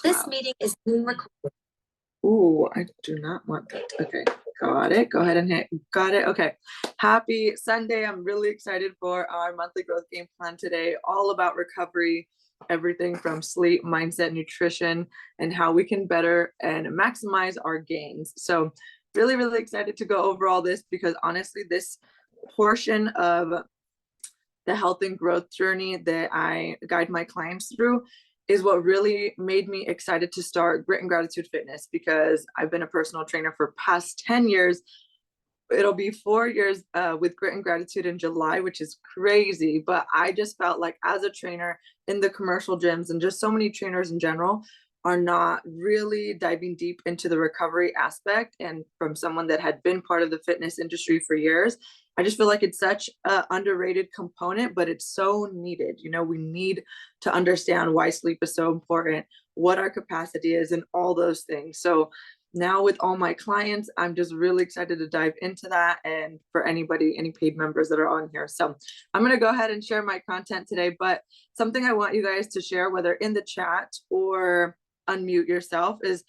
This Wow. meeting is being recorded. Ooh, I do not want that. Okay, got it. Go ahead and hit, got it. Okay. Happy Sunday. I'm really excited for our monthly growth game plan today, all about recovery, everything from sleep, mindset, nutrition, and how we can better and maximize our gains. So, really, really excited to go over all this because honestly, this portion of the health and growth journey that I guide my clients through is what really made me excited to start Grit and Gratitude Fitness, because I've been a personal trainer for past 10 years. It'll be 4 years with Grit and Gratitude in July, which is crazy. But I just felt like as a trainer in the commercial gyms, and just so many trainers in general are not really diving deep into the recovery aspect. And from someone that had been part of the fitness industry for years, I just feel like it's such an underrated component, but it's so needed. You know, we need to understand why sleep is so important, what our capacity is, and all those things. So now with all my clients, I'm just really excited to dive into that. And for anybody, any paid members that are on here. So I'm going to go ahead and share my content today, but something I want you guys to share, whether in the chat or unmute yourself, is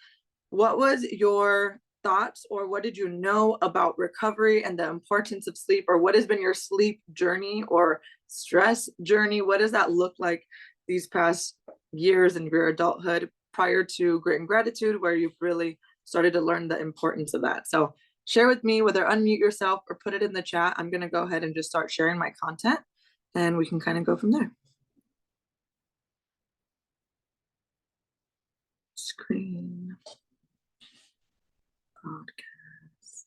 what was your thoughts, or what did you know about recovery and the importance of sleep, or what has been your sleep journey or stress journey? What does that look like these past years in your adulthood prior to Grit and Gratitude, where you've really started to learn the importance of that? So share with me, whether unmute yourself or put it in the chat. I'm going to go ahead and just start sharing my content and we can kind of go from there. Screen. Podcast.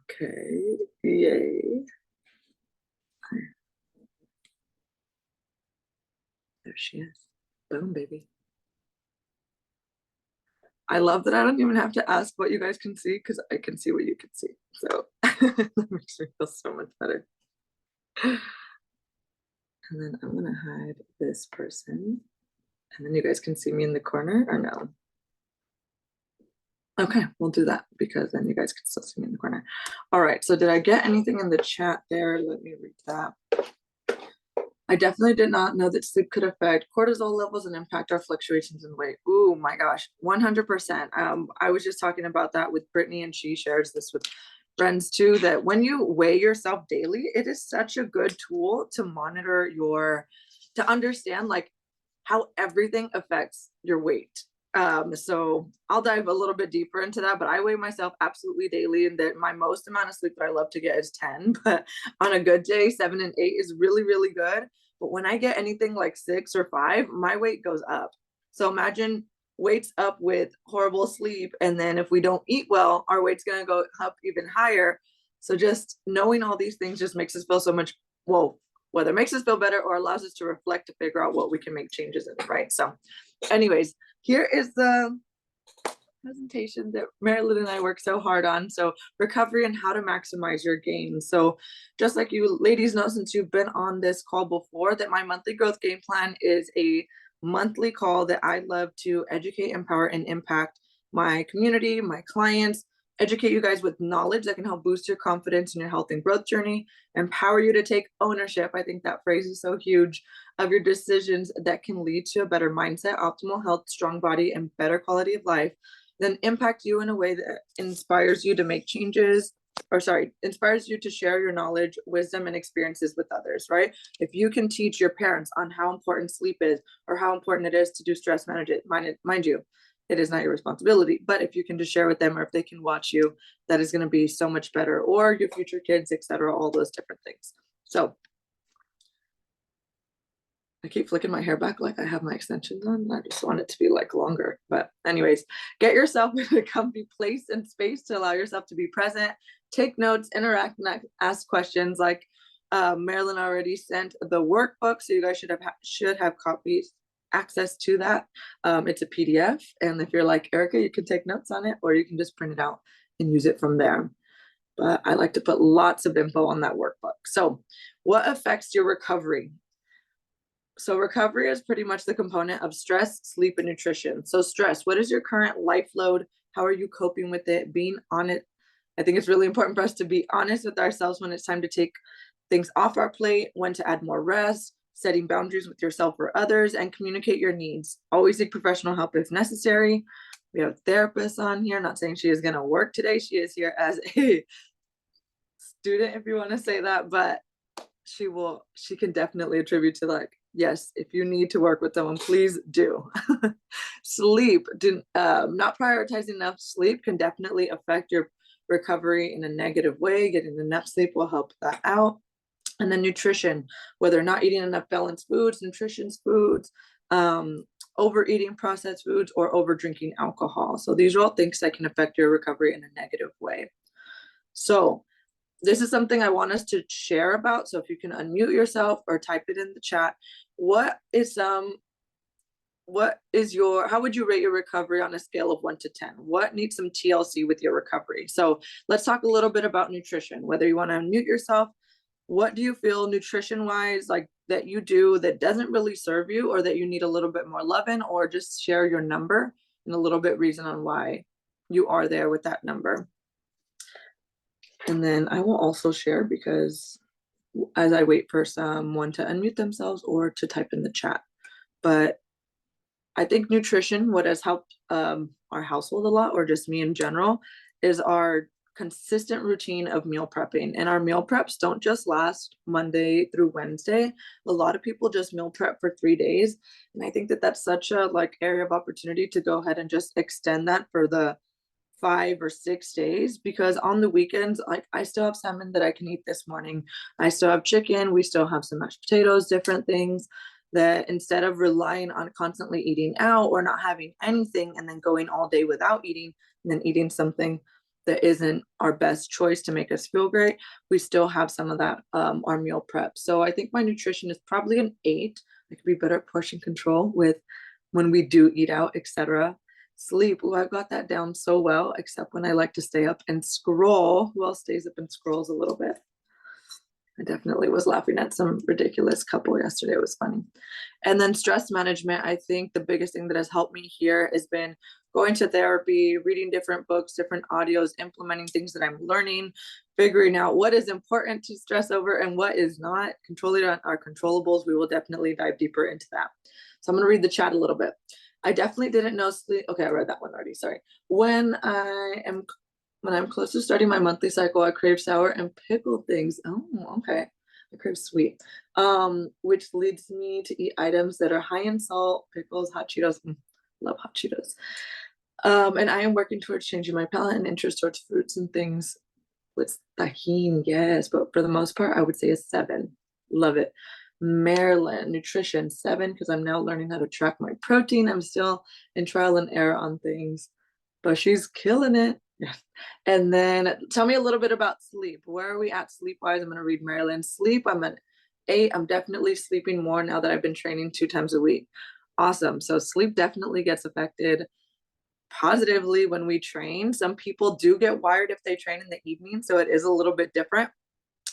Okay, yay. There she is. Boom, baby. I love that I don't even have to ask what you guys can see, because I can see what you can see. So that makes me feel so much better. And then I'm gonna hide this person, and then you guys can see me in the corner, or no? Okay, we'll do that because then you guys can still see me in the corner. All right, so did I get anything in the chat there? Let me read that. I definitely did not know that sleep could affect cortisol levels and impact our fluctuations in weight. Oh my gosh, 100%. I was just talking about that with Brittany, and she shares this with friends too, that when you weigh yourself daily, it is such a good tool to monitor to understand like how everything affects your weight. So I'll dive a little bit deeper into that, but I weigh myself absolutely daily, and that my most amount of sleep that I love to get is 10, but on a good day, 7 and 8 is really, really good. But when I get anything like 6 or 5, my weight goes up. So imagine weights up with horrible sleep, and then if we don't eat well, our weight's going to go up even higher. So just knowing all these things just makes us feel so much, well, whether it makes us feel better or allows us to reflect to figure out what we can make changes in, right? So anyways, here is the presentation that Marilyn and I work so hard on. So recovery and how to maximize your gains. So just like you ladies know, since you've been on this call before, that my monthly growth game plan is a monthly call that I love to educate, empower, and impact my community, my clients, educate you guys with knowledge that can help boost your confidence in your health and growth journey, empower you to take ownership. I think that phrase is so huge, of your decisions that can lead to a better mindset, optimal health, strong body, and better quality of life. Then impact you in a way that inspires you to make changes, or sorry, inspires you to share your knowledge, wisdom, and experiences with others, right? If you can teach your parents on how important sleep is, or how important it is to do stress management, mind you, it is not your responsibility, but if you can just share with them, or if they can watch you, that is going to be so much better, or your future kids, etc., all those different things. So I keep flicking my hair back like I have my extensions on. I just want it to be like longer. But anyways, get yourself in a comfy place and space to allow yourself to be present, take notes, interact, and ask questions. Like Marilyn already sent the workbook, so you guys should have copies, access to that. It's a PDF, and if you're like Erica, you can take notes on it, or you can just print it out and use it from there. But I like to put lots of info on that workbook. So what affects your recovery? So recovery is pretty much the component of stress, sleep, and nutrition. So stress, what is your current life load? How are you coping with it? Being on it. I think it's really important for us to be honest with ourselves when it's time to take things off our plate, when to add more rest, setting boundaries with yourself or others, and communicate your needs. Always seek professional help if necessary. We have therapists on here. Not saying she is going to work today. She is here as a student, if you want to say that, but she can definitely attribute to, like, yes, if you need to work with someone, please do. Sleep, not prioritizing enough sleep can definitely affect your recovery in a negative way. Getting enough sleep will help that out. And then nutrition, whether not eating enough balanced foods, nutritious foods, overeating processed foods, or over drinking alcohol. So these are all things that can affect your recovery in a negative way. So this is something I want us to share about. So if you can unmute yourself or type it in the chat, how would you rate your recovery on a scale of 1 to 10? What needs some TLC with your recovery? So let's talk a little bit about nutrition, whether you want to unmute yourself. What do you feel nutrition wise, like that you do that doesn't really serve you, or that you need a little bit more love in, or just share your number and a little bit reason on why you are there with that number. And then I will also share, because as I wait for someone to unmute themselves or to type in the chat. But I think nutrition, what has helped our household a lot, or just me in general, is our consistent routine of meal prepping. And our meal preps don't just last Monday through Wednesday. A lot of people just meal prep for 3 days. And I think that that's such a area of opportunity to go ahead and just extend that for the 5 or 6 days, because on the weekends, I still have salmon that I can eat this morning. I still have chicken. We still have some mashed potatoes, different things that, instead of relying on constantly eating out or not having anything and then going all day without eating and then eating something that isn't our best choice to make us feel great, we still have some of that, our meal prep. So I think my nutrition is probably an 8. I could be better at portion control with when we do eat out, etc. Sleep, I've got that down so well, except when I like to stay up and scroll. Who else stays up and scrolls a little bit? I definitely was laughing at some ridiculous couple yesterday. It was funny. And then stress management, I think the biggest thing that has helped me here has been going to therapy, reading different books, different audios, implementing things that I'm learning, figuring out what is important to stress over and what is not, controlling our controllables. We will definitely dive deeper into that. So I'm going to read the chat a little bit. I definitely didn't know sleep. Okay, I read that one already. Sorry. When I'm close to starting my monthly cycle, I crave sour and pickled things. Oh, okay. I crave sweet, which leads me to eat items that are high in salt, pickles, hot Cheetos. Love hot Cheetos. And I am working towards changing my palate and interest towards fruits and things with tahini. Yes, but for the most part, I would say a 7. Love it. Maryland, nutrition 7, because I'm now learning how to track my protein. I'm still in trial and error on things, but she's killing it. And then tell me a little bit about sleep. Where are we at sleep wise? I'm going to read Maryland. Sleep, I'm an 8. I'm definitely sleeping more now that I've been training 2 times a week. Awesome. So sleep definitely gets affected positively when we train. Some people do get wired if they train in the evening, so it is a little bit different.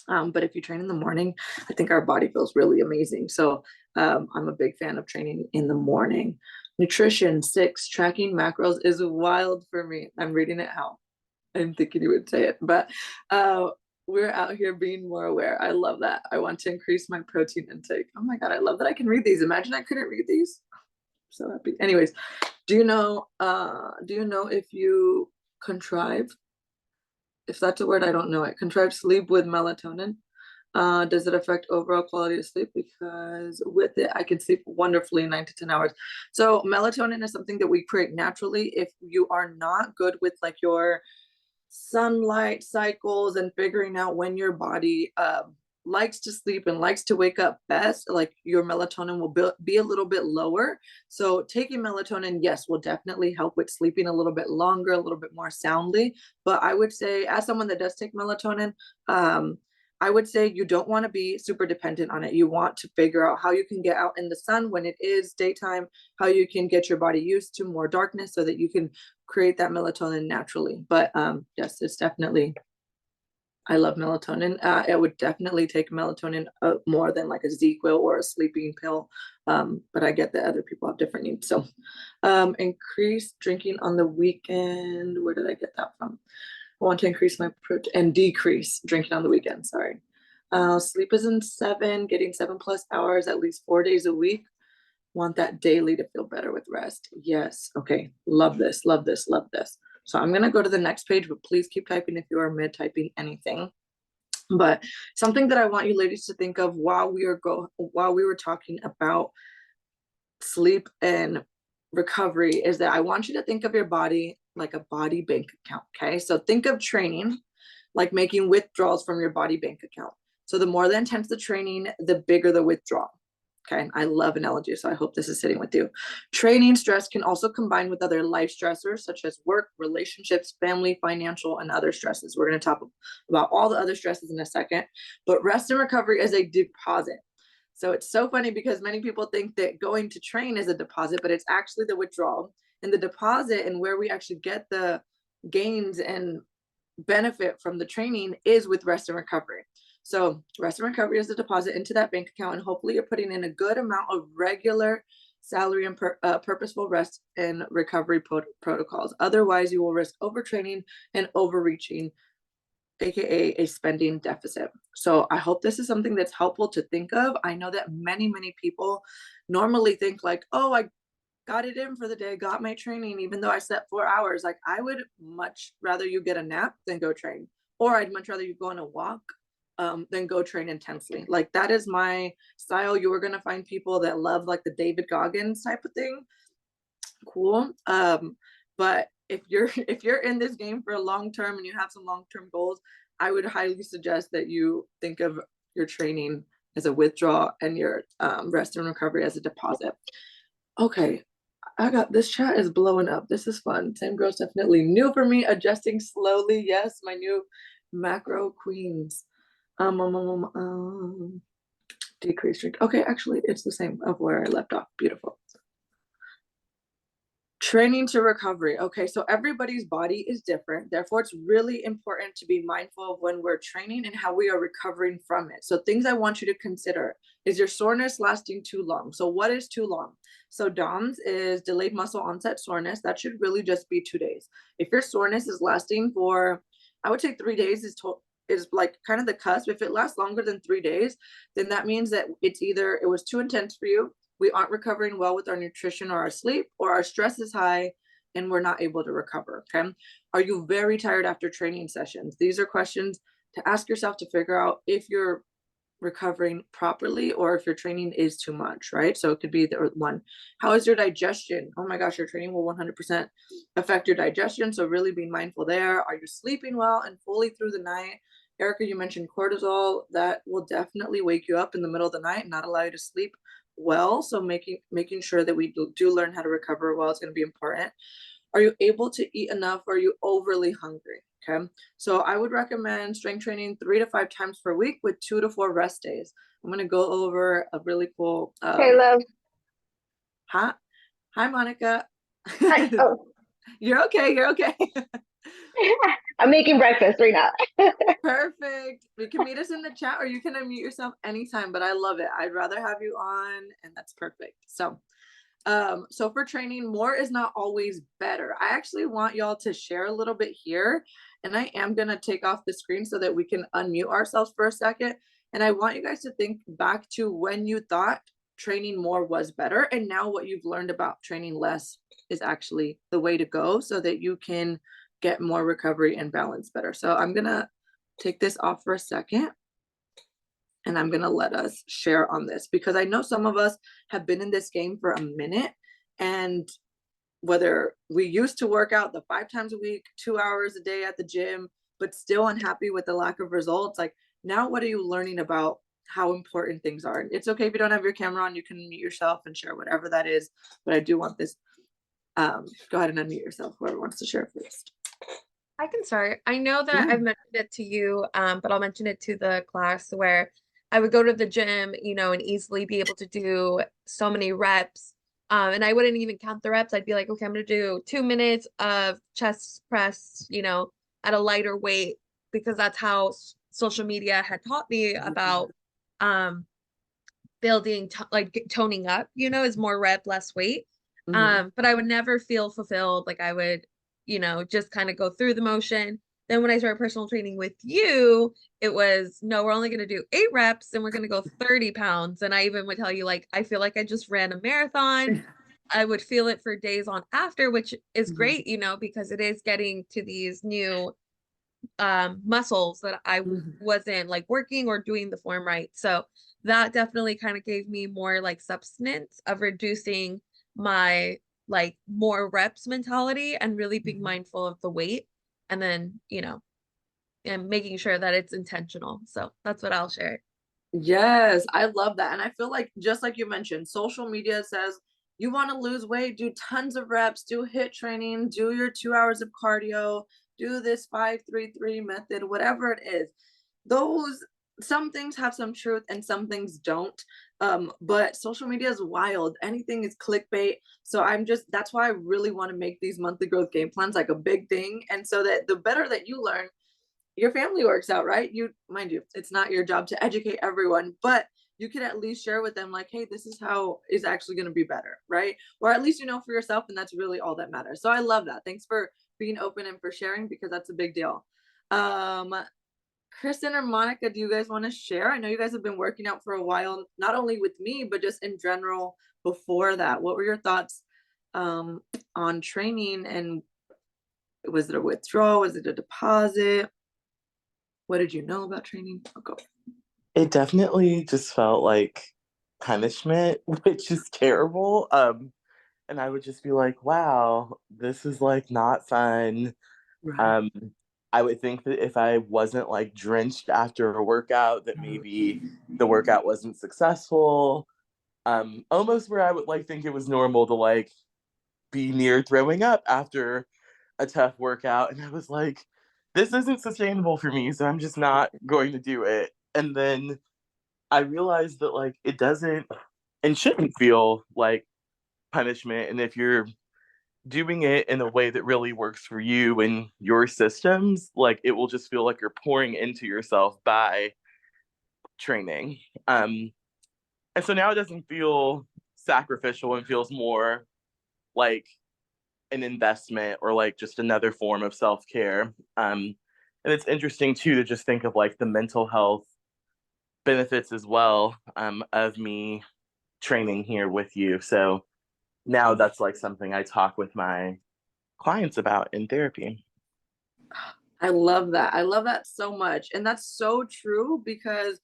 But if you train in the morning, I think our body feels really amazing. So I'm a big fan of training in the morning. Nutrition 6, tracking macros is wild for me. I'm reading it how I'm thinking you would say it, but we're out here being more aware. I love that. I want to increase my protein intake. Oh my God, I love that I can read these. Imagine I couldn't read these. I'm so happy. Anyways, do you know if you contrive, if that's a word, I don't know it, contrive sleep with melatonin? Does it affect overall quality of sleep? Because with it, I can sleep wonderfully 9 to 10 hours. So melatonin is something that we create naturally. If you are not good with your sunlight cycles and figuring out when your body likes to sleep and likes to wake up best, your melatonin will be a little bit lower. So taking melatonin, yes, will definitely help with sleeping a little bit longer, a little bit more soundly. But I would say, as someone that does take melatonin, I would say you don't want to be super dependent on it. You want to figure out how you can get out in the sun when it is daytime, how you can get your body used to more darkness so that you can create that melatonin naturally. But yes, it's definitely, I love melatonin. I would definitely take melatonin more than like a ZzzQuil or a sleeping pill. But I get that other people have different needs. So increase drinking on the weekend. Where did I get that from? I want to increase my protein and decrease drinking on the weekend. Sorry. Sleep is in 7, getting 7+ hours, at least 4 days a week. Want that daily to feel better with rest. Yes. Okay. Love this. Love this. Love this. So I'm going to go to the next page, but please keep typing if you are mid typing anything. But something that I want you ladies to think of while we were talking about sleep and recovery is that I want you to think of your body like a body bank account. Okay. So think of training like making withdrawals from your body bank account. So the more the intense the training, the bigger the withdrawal. Okay. I love analogy. So I hope this is sitting with you. Training stress can also combine with other life stressors such as work, relationships, family, financial, and other stresses. We're going to talk about all the other stresses in a second, but rest and recovery is a deposit. So it's so funny because many people think that going to train is a deposit, but it's actually the withdrawal. And the deposit and where we actually get the gains and benefit from the training is with rest and recovery. So rest and recovery is a deposit into that bank account, and hopefully you're putting in a good amount of regular salary and purposeful rest and recovery protocols. Otherwise, you will risk overtraining and overreaching, aka a spending deficit. So I hope this is something that's helpful to think of. I know that many people normally think like, oh, I got it in for the day, got my training, even though I slept 4 hours. Like, I would much rather you get a nap than go train, or I'd much rather you go on a walk than go train intensely. Like, that is my style. You are going to find people that love like the David Goggins type of thing. Cool. But if you're in this game for a long term and you have some long term goals, I would highly suggest that you think of your training as a withdrawal and your rest and recovery as a deposit. Okay, I got this chat is blowing up. This is fun. Same girl's definitely new for me. Adjusting slowly. Yes, my new macro queens. Decrease drink. Okay, actually, it's the same of where I left off. Beautiful. Training to recovery. Okay, so everybody's body is different. Therefore, it's really important to be mindful of when we're training and how we are recovering from it. So things I want you to consider is your soreness lasting too long. So what is too long? So DOMS is delayed muscle onset soreness. That should really just be 2 days. If your soreness is lasting for, I would say 3 days is like kind of the cusp. If it lasts longer than 3 days, then that means that it's either it was too intense for you, we aren't recovering well with our nutrition or our sleep, or our stress is high and we're not able to recover. Okay. Are you very tired after training sessions? These are questions to ask yourself to figure out if you're recovering properly or if your training is too much, right? So it could be the one. How is your digestion? Oh my gosh, your training will 100% affect your digestion. So really be mindful there. Are you sleeping well and fully through the night? Erica, you mentioned cortisol. That will definitely wake you up in the middle of the night and not allow you to sleep well. So making sure that we do learn how to recover well is going to be important. Are you able to eat enough? Or are you overly hungry? Okay. So I would recommend strength training 3 to 5 times per week with 2 to 4 rest days. I'm going to go over a really cool. Hey, love. Hi, Monica. Hi. Oh, You're okay. You're okay. I'm making breakfast right now. Perfect. You can meet us in the chat or you can unmute yourself anytime, but I love it. I'd rather have you on, and that's perfect. So for training, more is not always better. I actually want y'all to share a little bit here, and I am going to take off the screen so that we can unmute ourselves for a second. And I want you guys to think back to when you thought training more was better, and now what you've learned about training less is actually the way to go so that you can get more recovery and balance better. So I'm going to take this off for a second. And I'm going to let us share on this because I know some of us have been in this game for a minute, and whether we used to work out the 5 times a week, 2 hours a day at the gym, but still unhappy with the lack of results. Like, now what are you learning about how important things are? It's okay if you don't have your camera on, you can mute yourself and share whatever that is. But I do want this. Go ahead and unmute yourself, whoever wants to share first. I can start. I know that Yeah. I've mentioned it to you, but I'll mention it to the class where I would go to the gym, and easily be able to do so many reps. And I wouldn't even count the reps. I'd be like, okay, I'm gonna do 2 minutes of chest press, at a lighter weight, because that's how social media had taught me about building like toning up, is more rep, less weight. Mhm. But I would never feel fulfilled. Like I would, just kind of go through the motion. Then when I started personal training with you, it was no, we're only going to do 8 reps and we're going to go 30 pounds. And I even would tell you, like, I feel like I just ran a marathon. I would feel it for days on after, which is Mhm. great, because it is getting to these new muscles that I Mhm. wasn't like working or doing the form right. So that definitely kind of gave me more like substance of reducing my like more reps mentality and really being Mhm. mindful of the weight, and then and making sure that it's intentional. So that's what I'll share. Yes, I love that. And I feel like, just like you mentioned, social media says you want to lose weight, do tons of reps, do HIIT training, do your 2 hours of cardio, do this 5-3-3 method, whatever it is. Those, some things have some truth and some things don't. But social media is wild. Anything is clickbait. So that's why I really want to make these monthly growth game plans like a big thing. And so that the better that you learn, your family works out, right? Mind you, it's not your job to educate everyone, but you can at least share with them, like, hey, this is how is actually going to be better, right? Or at least you know for yourself, and that's really all that matters. So I love that. Thanks for being open and for sharing, because that's a big deal. Um, Kristen or Monica, do you guys want to share? I know you guys have been working out for a while, not only with me, but just in general before that. What were your thoughts um, on training, and was it a withdrawal? Was it a deposit? What did you know about training? I'll go. It definitely just felt like punishment, which is terrible. And I would just be like, wow, this is like not fun. Right. Um, I would think that if I wasn't like drenched after a workout, that maybe the workout wasn't successful. Almost where I would like think it was normal to like be near throwing up after a tough workout. And I was like, this isn't sustainable for me, so I'm just not going to do it. And then I realized that like it doesn't and shouldn't feel like punishment. And if you're doing it in a way that really works for you and your systems, like it will just feel like you're pouring into yourself by training. And so now it doesn't feel sacrificial and feels more like an investment or like just another form of self-care. And it's interesting too to just think of like the mental health benefits as well, of me training here with you. So now that's like something I talk with my clients about in therapy. I love that. I love that so much. And that's so true, because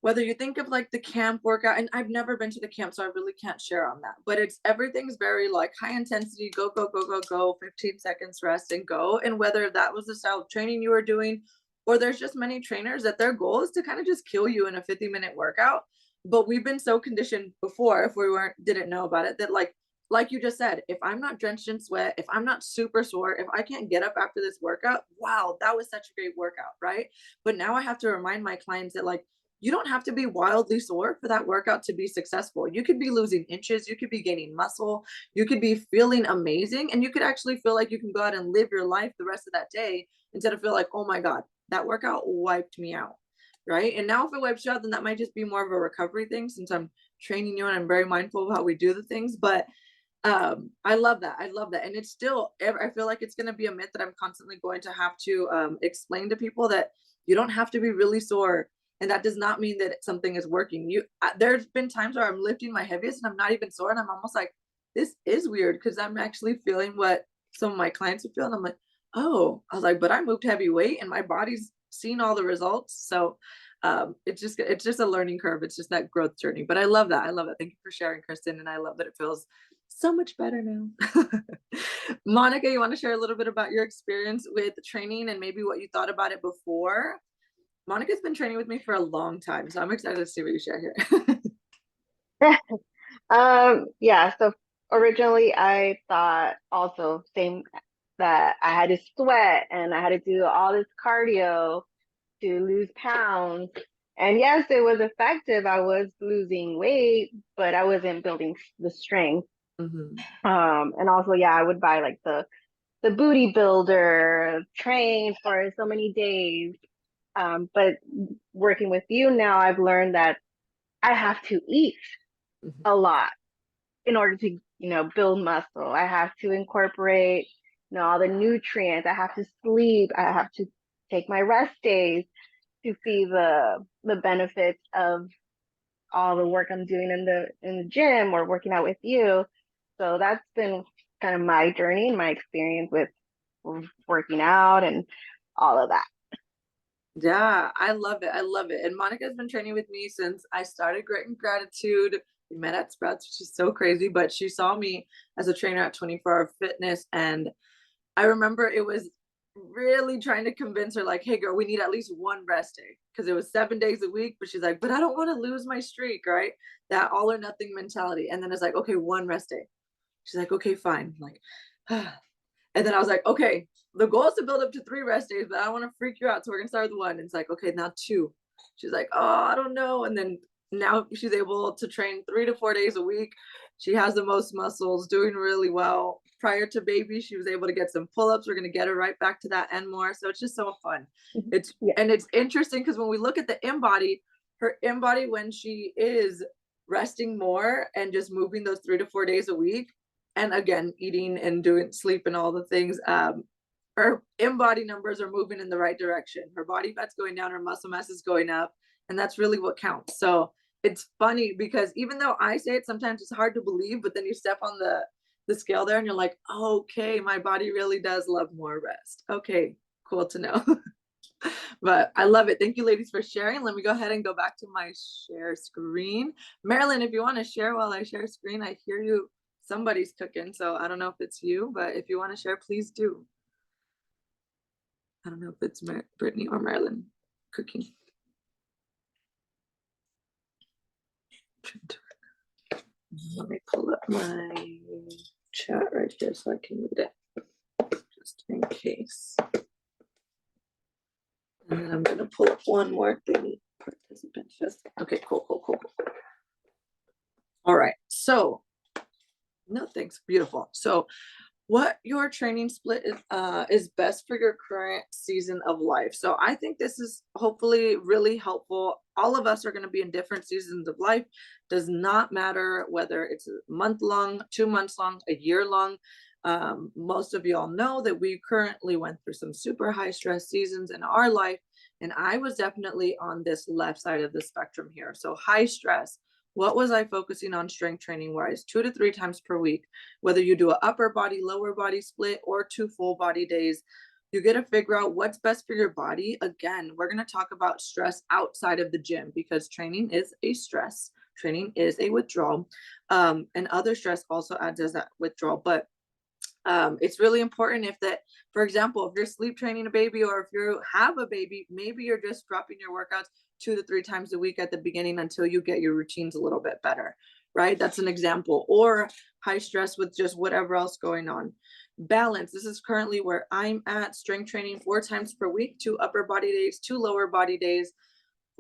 whether you think of like the camp workout, and I've never been to the camp, so I really can't share on that, but everything's very like high intensity, go, go, go, go, go, 15 seconds rest and go. And whether that was the style of training you were doing, or there's just many trainers that their goal is to kind of just kill you in a 50-minute workout. But we've been so conditioned before, if we didn't know about it, that like you just said, if I'm not drenched in sweat, if I'm not super sore, if I can't get up after this workout, wow, that was such a great workout, right? But now I have to remind my clients that like, you don't have to be wildly sore for that workout to be successful. You could be losing inches, you could be gaining muscle, you could be feeling amazing, and you could actually feel like you can go out and live your life the rest of that day instead of feel like, oh my God, that workout wiped me out. Right. And now if it wipes you out, then that might just be more of a recovery thing, since I'm training you and I'm very mindful of how we do the things. But I love that. I love that. And it's still, I feel like it's going to be a myth that I'm constantly going to have to explain to people, that you don't have to be really sore. And that does not mean that something is working. There's been times where I'm lifting my heaviest and I'm not even sore. And I'm almost like, this is weird, because I'm actually feeling what some of my clients would feel. And I'm like, oh, I was like, but I moved heavy weight and my body's seen all the results. So it's just a learning curve. It's just that growth journey. But I love that. I love it. Thank you for sharing, Kristen. And I love that it feels so much better now. Monica, you want to share a little bit about your experience with training and maybe what you thought about it before? Monica's been training with me for a long time, so I'm excited to see what you share here. Yeah, so originally I thought also same that I had to sweat and I had to do all this cardio to lose pounds. And yes, it was effective. I was losing weight, but I wasn't building the strength. Mhm. And also, yeah, I would buy like the booty builder, train for so many days. But working with you now, I've learned that I have to eat Mhm. a lot in order to, build muscle. I have to incorporate, all the nutrients. I have to sleep. I have to take my rest days to see the benefits of all the work I'm doing in the gym or working out with you. So that's been kind of my journey and my experience with working out and all of that. Yeah, I love it. I love it. And Monica's been training with me since I started Grit and Gratitude. We met at Sprouts, which is so crazy, but she saw me as a trainer at 24 Hour Fitness. And I remember it was really trying to convince her, like, hey, girl, we need at least one rest day because it was 7 days a week. But she's like, but I don't want to lose my streak, right? That all or nothing mentality. And then it's like, okay, one rest day. She's like, okay, fine. I'm like, and then I was like, okay, the goal is to build up to 3 rest days, but I don't want to freak you out. So we're going to start with 1. And it's like, okay, now 2. She's like, oh, I don't know. And then now she's able to train 3 to 4 days a week. She has the most muscles, doing really well. Prior to baby, she was able to get some pull-ups. We're going to get her right back to that and more. So it's just so fun. And it's interesting because when we look at the InBody, her InBody, when she is resting more and just moving those 3 to 4 days a week, and again, eating and doing sleep and all the things, her InBody numbers are moving in the right direction. Her body fat's going down, her muscle mass is going up, and that's really what counts. So it's funny because even though I say it, sometimes it's hard to believe, but then you step on the scale there and you're like, oh, okay, my body really does love more rest. Okay, cool to know. But I love it. Thank you, ladies, for sharing. Let me go ahead and go back to my share screen. Marilyn, if you want to share while I share screen, I hear you. Somebody's cooking, so I don't know if it's you, but if you want to share, please do. I don't know if it's Brittany or Marilyn cooking. Let me pull up my chat right here so I can read it, just in case. And then I'm gonna pull up one more thing. Participants just okay, cool. All right, so no thanks, beautiful. So what your training split is best for your current season of life. So I think this is hopefully really helpful. All of us are going to be in different seasons of life. Does not matter whether it's a month long, 2 months long, a year long. Most of y'all know that we currently went through some super high stress seasons in our life. And I was definitely on this left side of the spectrum here. So high stress. What was I focusing on strength training wise? 2 to 3 times per week, whether you do an upper body, lower body split or 2 full body days, you get to figure out what's best for your body. Again, we're going to talk about stress outside of the gym because training is a stress. Training is a withdrawal. And other stress also adds as that withdrawal. But it's really important if that, for example, if you're sleep training a baby or if you have a baby, maybe you're just dropping your workouts 2 to 3 times a week at the beginning until you get your routines a little bit better, right? That's an example. Or high stress with just whatever else going on. Balance. This is currently where I'm at. Strength training 4 times per week, 2 upper body days, 2 lower body days.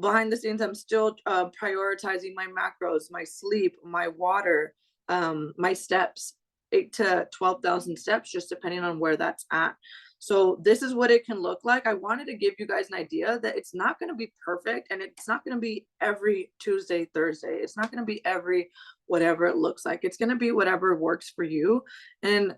Behind the scenes, I'm still prioritizing my macros, my sleep, my water, my steps, 8 to 12,000 steps, just depending on where that's at. So this is what it can look like. I wanted to give you guys an idea that it's not going to be perfect and it's not going to be every Tuesday, Thursday. It's not going to be every whatever it looks like. It's going to be whatever works for you. And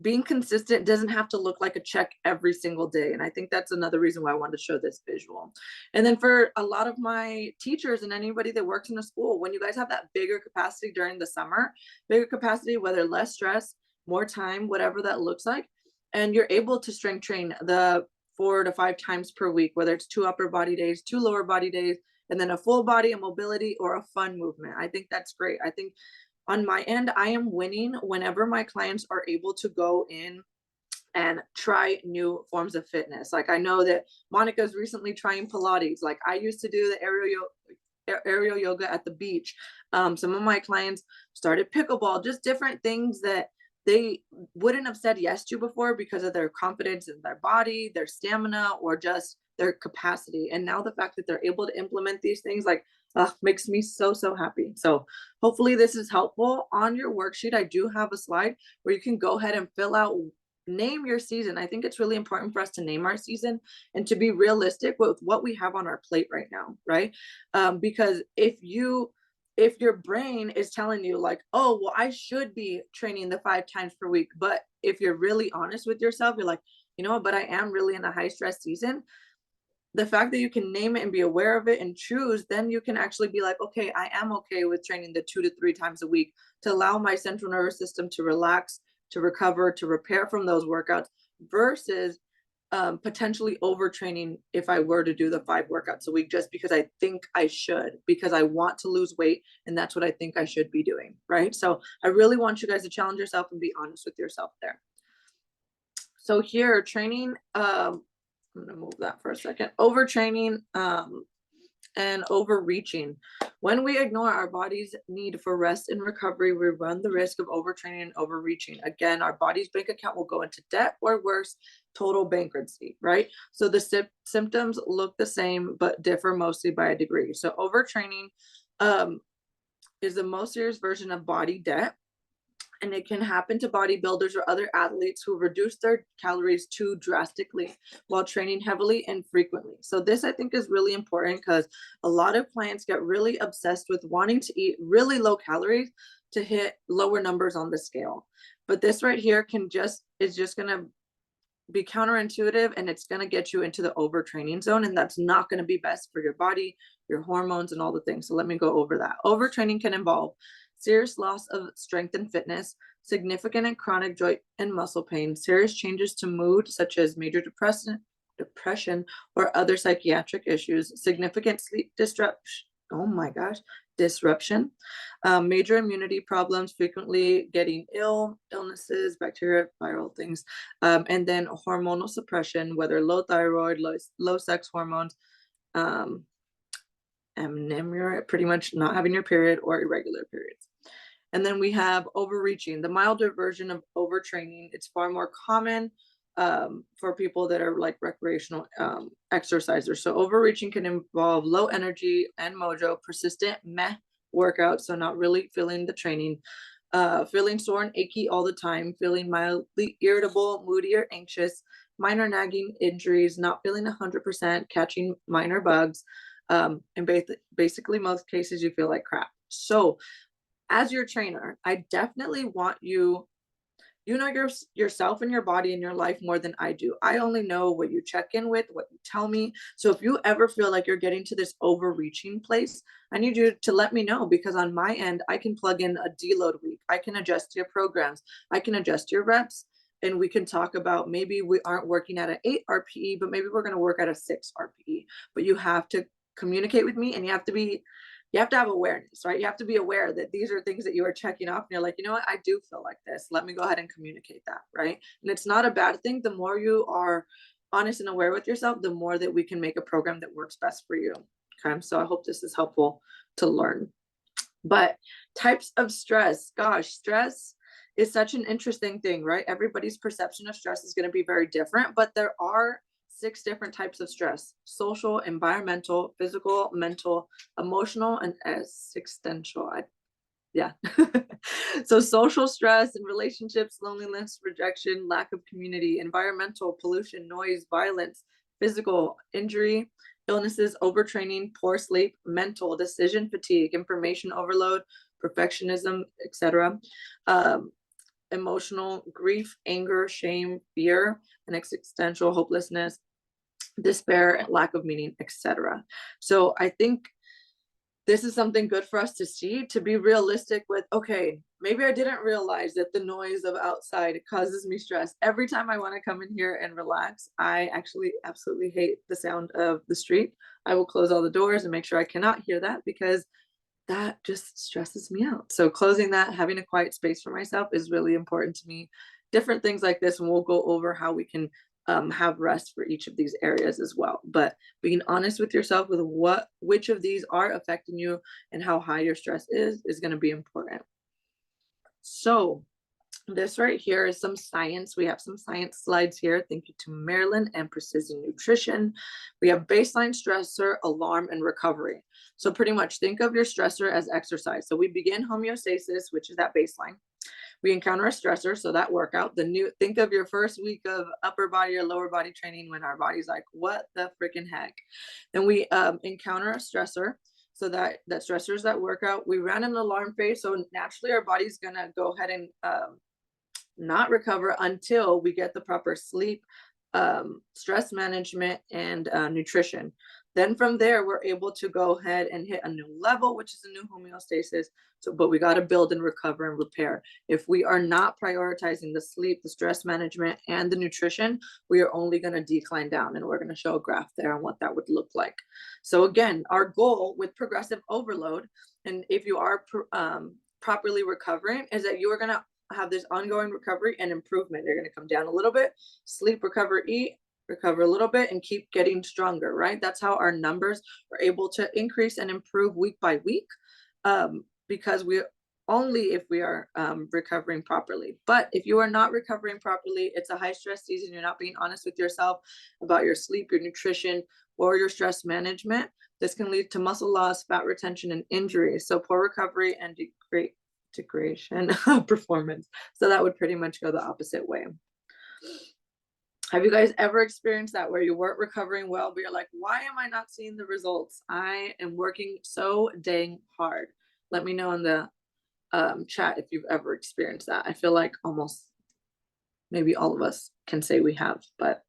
being consistent doesn't have to look like a check every single day. And I think that's another reason why I wanted to show this visual. And then for a lot of my teachers and anybody that works in a school, when you guys have that bigger capacity during the summer, bigger capacity, whether less stress, more time, whatever that looks like, and you're able to strength train the 4 to 5 times per week, whether it's 2 upper body days, 2 lower body days, and then a full body, a mobility, or a fun movement. I think that's great. I think on my end, I am winning whenever my clients are able to go in and try new forms of fitness. Like I know that Monica's recently trying Pilates. Like I used to do the aerial yoga at the beach. Some of my clients started pickleball, just different things that they wouldn't have said yes to before because of their confidence in their body, their stamina, or just their capacity. And now the fact that they're able to implement these things makes me so happy. So hopefully this is helpful. On your worksheet, I do have a slide where you can go ahead and fill out, name your season. I think it's really important for us to name our season and to be realistic with what we have on our plate right now, right? Because if you if your brain is telling you like, oh, well, I should be training the 5 times per week, but if you're really honest with yourself, you're like, you know what, but I am really in a high stress season. The fact that you can name it and be aware of it and choose, then you can actually be like, okay, I am okay with training the 2 to 3 times a week to allow my central nervous system to relax, to recover, to repair from those workouts, versus potentially overtraining if I were to do the 5 workouts a week just because I think I should, because I want to lose weight and that's what I think I should be doing, right? So I really want you guys to challenge yourself and be honest with yourself there. So here, training, I'm gonna move that for a second. Overtraining and overreaching. When we ignore our body's need for rest and recovery, we run the risk of overtraining and overreaching. Again, our body's bank account will go into debt, or worse, total bankruptcy, right? So the symptoms look the same, but differ mostly by a degree. So overtraining is the most serious version of body debt. And it can happen to bodybuilders or other athletes who reduce their calories too drastically while training heavily and frequently. So this, I think, is really important because a lot of clients get really obsessed with wanting to eat really low calories to hit lower numbers on the scale. But this right here is just going to be counterintuitive, and it's going to get you into the overtraining zone, and that's not going to be best for your body, your hormones, and all the things. So let me go over that. Overtraining can involve serious loss of strength and fitness, significant and chronic joint and muscle pain, serious changes to mood, such as major depression, or other psychiatric issues, significant sleep disruption. Oh my gosh, disruption, major immunity problems, frequently getting illnesses, bacteria, viral things, and then hormonal suppression, whether low thyroid, low sex hormones, amenorrhea, pretty much not having your period, or irregular periods. And then we have overreaching, the milder version of overtraining. It's far more common for people that are like recreational exercisers. So overreaching can involve low energy and mojo, persistent meh workouts, so not really feeling the training, feeling sore and achy all the time, feeling mildly irritable, moody, or anxious, minor nagging injuries, not feeling 100%, catching minor bugs, and basically most cases you feel like crap. So as your trainer, I definitely want you know yourself and your body and your life more than I do. I only know what you check in with, what you tell me. So if you ever feel like you're getting to this overreaching place, I need you to let me know, because on my end, I can plug in a deload week. I can adjust your programs. I can adjust your reps, and we can talk about maybe we aren't working at an 8 RPE, but maybe we're going to work at a 6 RPE. But you have to communicate with me, and you have to have awareness, right? You have to be aware that these are things that you are checking off, and you're like, you know what, I do feel like this. Let me go ahead and communicate that, right? And it's not a bad thing. The more you are honest and aware with yourself, the more that we can make a program that works best for you. Okay, so I hope this is helpful to learn. But types of stress, gosh, stress is such an interesting thing, right? Everybody's perception of stress is going to be very different, but there are 6 different types of stress: social, environmental, physical, mental, emotional, and existential. Yeah. So social stress and relationships, loneliness, rejection, lack of community; environmental, pollution, noise, violence; physical, injury, illnesses, overtraining, poor sleep; mental, decision fatigue, information overload, perfectionism, etc. Emotional, grief, anger, shame, fear, and existential, hopelessness, despair, lack of meaning, etc. So I think this is something good for us to see, to be realistic with, okay, maybe I didn't realize that the noise of outside causes me stress. Every time I want to come in here and relax, I actually absolutely hate the sound of the street. I will close all the doors and make sure I cannot hear that, because that just stresses me out. So closing that, having a quiet space for myself is really important to me. Different things like this, and we'll go over how we can have rest for each of these areas as well. But being honest with yourself with which of these are affecting you and how high your stress is going to be important. So this right here is some science. We have some science slides here. Thank you to Marilyn and Precision Nutrition. We have baseline, stressor, alarm, and recovery. So pretty much think of your stressor as exercise. So we begin homeostasis, which is that baseline. We encounter a stressor, so that workout. Think of your first week of upper body or lower body training when our body's like, what the freaking heck? Then we encounter a stressor. So that stressors that workout, we ran an alarm phase. So naturally our body's gonna go ahead and not recover until we get the proper sleep, stress management, and nutrition. Then from there, we're able to go ahead and hit a new level, which is a new homeostasis. So, but we got to build and recover and repair. If we are not prioritizing the sleep, the stress management, and the nutrition, we are only going to decline down. And we're going to show a graph there on what that would look like. So again, our goal with progressive overload, and if you are properly recovering, is that you are going to have this ongoing recovery and improvement. You're going to come down a little bit, sleep, recover, eat, recover a little bit, and keep getting stronger, right? That's how our numbers are able to increase and improve week by week, because we only if we are recovering properly. But if you are not recovering properly, it's a high stress season, you're not being honest with yourself about your sleep, your nutrition, or your stress management, this can lead to muscle loss, fat retention, and injury. So poor recovery and degradation of performance. So that would pretty much go the opposite way. Have you guys ever experienced that where you weren't recovering well, but you're like, why am I not seeing the results? I am working so dang hard. Let me know in the chat if you've ever experienced that. I feel like almost maybe all of us can say we have, but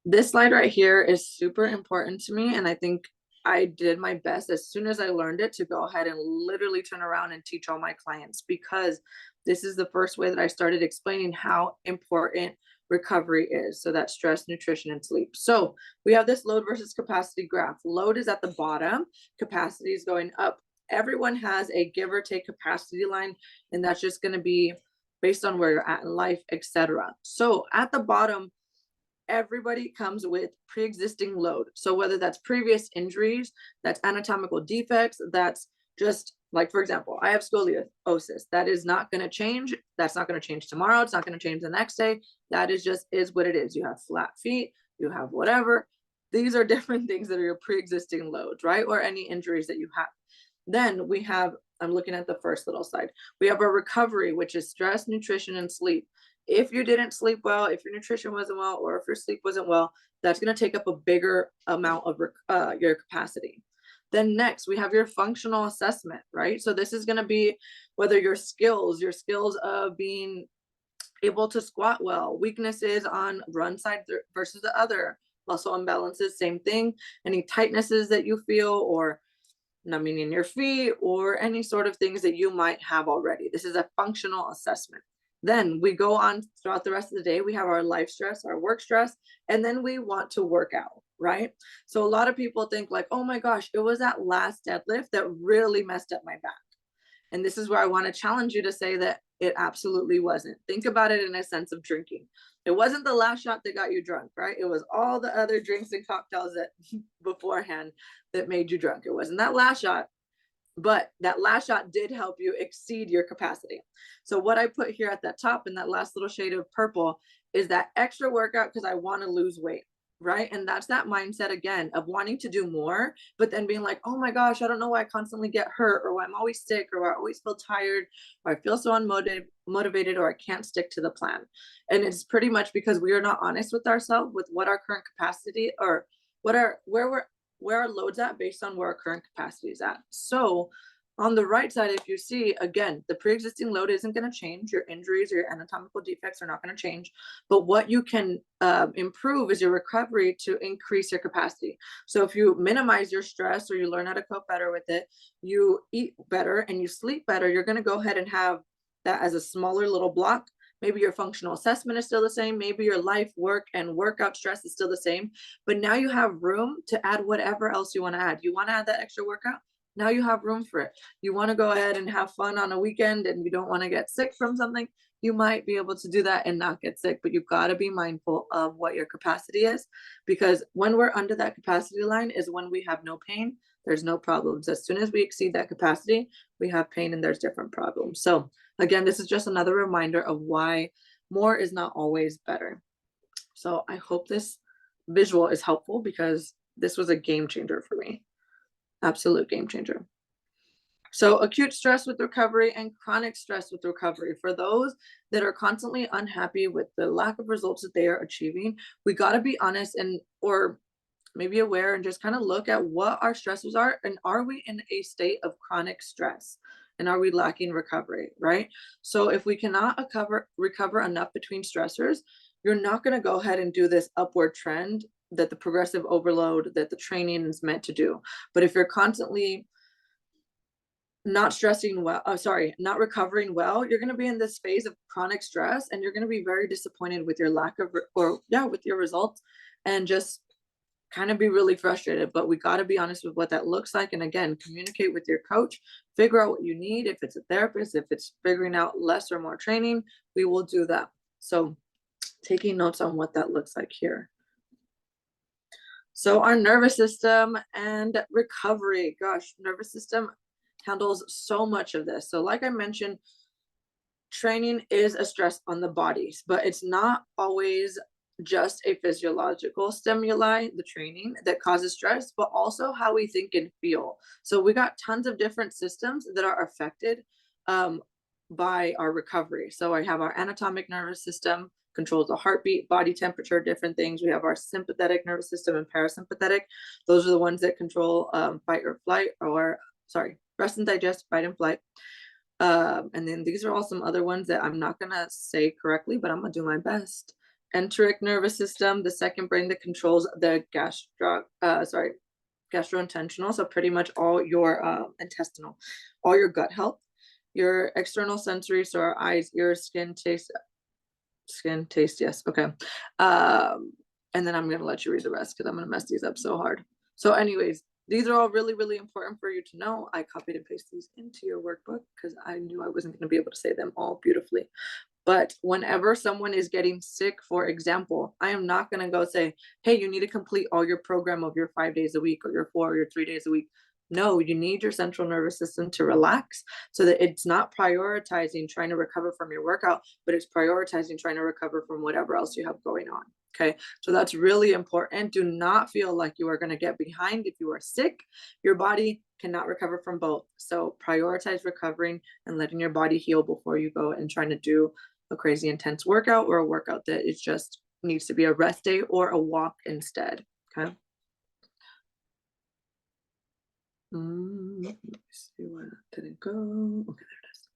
this slide right here is super important to me. And I think I did my best as soon as I learned it to go ahead and literally turn around and teach all my clients, because this is the first way that I started explaining how important recovery is. So that's stress, nutrition, and sleep. So we have this load versus capacity graph. Load is at the bottom, capacity is going up. Everyone has a give or take capacity line, and that's just going to be based on where you're at in life, etc. So at the bottom, everybody comes with pre-existing load. So whether that's previous injuries, that's anatomical defects, that's just like, for example, I have scoliosis. That is not going to change. That's not going to change tomorrow. It's not going to change the next day. That is just is what it is. You have flat feet, you have whatever. These are different things that are your pre-existing loads, right? Or any injuries that you have. Then we have, I'm looking at the first little slide. We have our recovery, which is stress, nutrition, and sleep. If you didn't sleep well, if your nutrition wasn't well, or if your sleep wasn't well, that's going to take up a bigger amount of your capacity. Then next, we have your functional assessment, right? So this is going to be whether your skills of being able to squat well, weaknesses on one side versus the other, muscle imbalances, same thing, any tightnesses that you feel, or numbing in your feet, or any sort of things that you might have already. This is a functional assessment. Then we go on throughout the rest of the day. We have our life stress, our work stress, and then we want to work out, right? So a lot of people think like, oh my gosh, it was that last deadlift that really messed up my back. And this is where I want to challenge you to say that it absolutely wasn't. Think about it in a sense of drinking. It wasn't the last shot that got you drunk, right? It was all the other drinks and cocktails that beforehand that made you drunk. It wasn't that last shot, but that last shot did help you exceed your capacity. So what I put here at that top in that last little shade of purple is that extra workout because I want to lose weight, right? And that's that mindset again of wanting to do more, but then being like, oh my gosh, I don't know why I constantly get hurt, or why I'm always sick, or why I always feel tired, or I feel so unmotivated, or I can't stick to the plan. And it's pretty much because we are not honest with ourselves with what our current capacity, or where our load's at based on where our current capacity is at. So on the right side, if you see, again, the pre-existing load isn't going to change. Your injuries or your anatomical defects are not going to change. But what you can improve is your recovery to increase your capacity. So if you minimize your stress, or you learn how to cope better with it, you eat better and you sleep better, you're going to go ahead and have that as a smaller little block. Maybe your functional assessment is still the same. Maybe your life, work, and workout stress is still the same. But now you have room to add whatever else you want to add. You want to add that extra workout? Now you have room for it. You want to go ahead and have fun on a weekend and you don't want to get sick from something, you might be able to do that and not get sick. But you've got to be mindful of what your capacity is, because when we're under that capacity line is when we have no pain, there's no problems. As soon as we exceed that capacity, we have pain and there's different problems. So again, this is just another reminder of why more is not always better. So I hope this visual is helpful, because this was a game changer for me. Absolute game changer. So acute stress with recovery and chronic stress with recovery. For those that are constantly unhappy with the lack of results that they are achieving, we got to be honest, and or maybe aware and just kind of look at what our stressors are, and are we in a state of chronic stress, and are we lacking recovery, right? So if we cannot recover enough between stressors, you're not going to go ahead and do this upward trend that the progressive overload that the training is meant to do. But if you're constantly not stressing well, not recovering well, you're going to be in this phase of chronic stress, and you're going to be very disappointed with your lack of with your results, and just kind of be really frustrated. But we got to be honest with what that looks like, and again, communicate with your coach, figure out what you need. If it's a therapist, if it's figuring out less or more training, we will do that. So taking notes on what that looks like here. So our nervous system and recovery, gosh, nervous system handles so much of this. So like I mentioned, training is a stress on the bodies, but it's not always just a physiological stimuli, the training, that causes stress, but also how we think and feel. So we got tons of different systems that are affected by our recovery. So I have our anatomic nervous system, controls the heartbeat, body temperature, different things. We have our sympathetic nervous system and parasympathetic. Those are the ones that control fight or flight, or rest and digest, fight and flight. And then these are all some other ones that I'm not gonna say correctly, but I'm gonna do my best. Enteric nervous system, the second brain that controls the gastrointestinal, so pretty much all your intestinal, all your gut health. Your external sensory, so our eyes, ears, skin, taste, yes, okay. And then I'm gonna let you read the rest because I'm gonna mess these up so hard. So anyways, these are all really, really important for you to know. I copied and pasted these into your workbook because I knew I wasn't going to be able to say them all beautifully. But whenever someone is getting sick, for example, I am not going to go say, hey, you need to complete all your program of your 5 days a week, or your 4 or your 3 days a week. No, you need your central nervous system to relax, so that it's not prioritizing trying to recover from your workout, but it's prioritizing trying to recover from whatever else you have going on. Okay, so that's really important. Do not feel like you are going to get behind if you are sick. Your body cannot recover from both. So prioritize recovering and letting your body heal before you go and trying to do a crazy intense workout, or a workout that is just needs to be a rest day or a walk instead. Okay. Let me see, where did it go? Okay, there it is.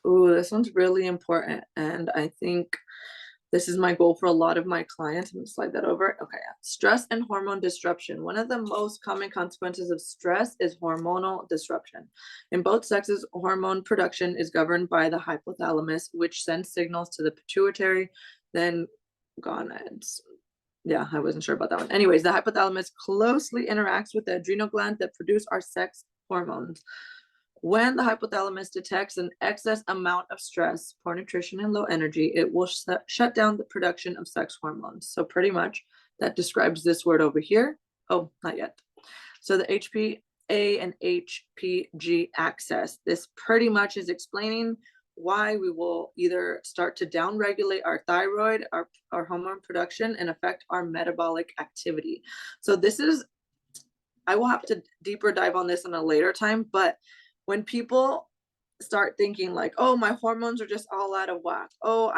Oh, this one's really important, and I think this is my goal for a lot of my clients. I'm gonna slide that over. Okay, stress and hormone disruption. One of the most common consequences of stress is hormonal disruption. In both sexes, hormone production is governed by the hypothalamus, which sends signals to the pituitary, then gonads. Yeah, I wasn't sure about that one. Anyways, the hypothalamus closely interacts with the adrenal glands that produce our sex hormones. When the hypothalamus detects an excess amount of stress, poor nutrition, and low energy, it will shut down the production of sex hormones. So pretty much that describes this word over here. Oh, not yet. So the HPA and HPG axis. This pretty much is explaining why we will either start to downregulate our thyroid, our hormone production, and affect our metabolic activity. So this is, I will have to deeper dive on this in a later time, but when people start thinking like, oh, my hormones are just all out of whack. Oh,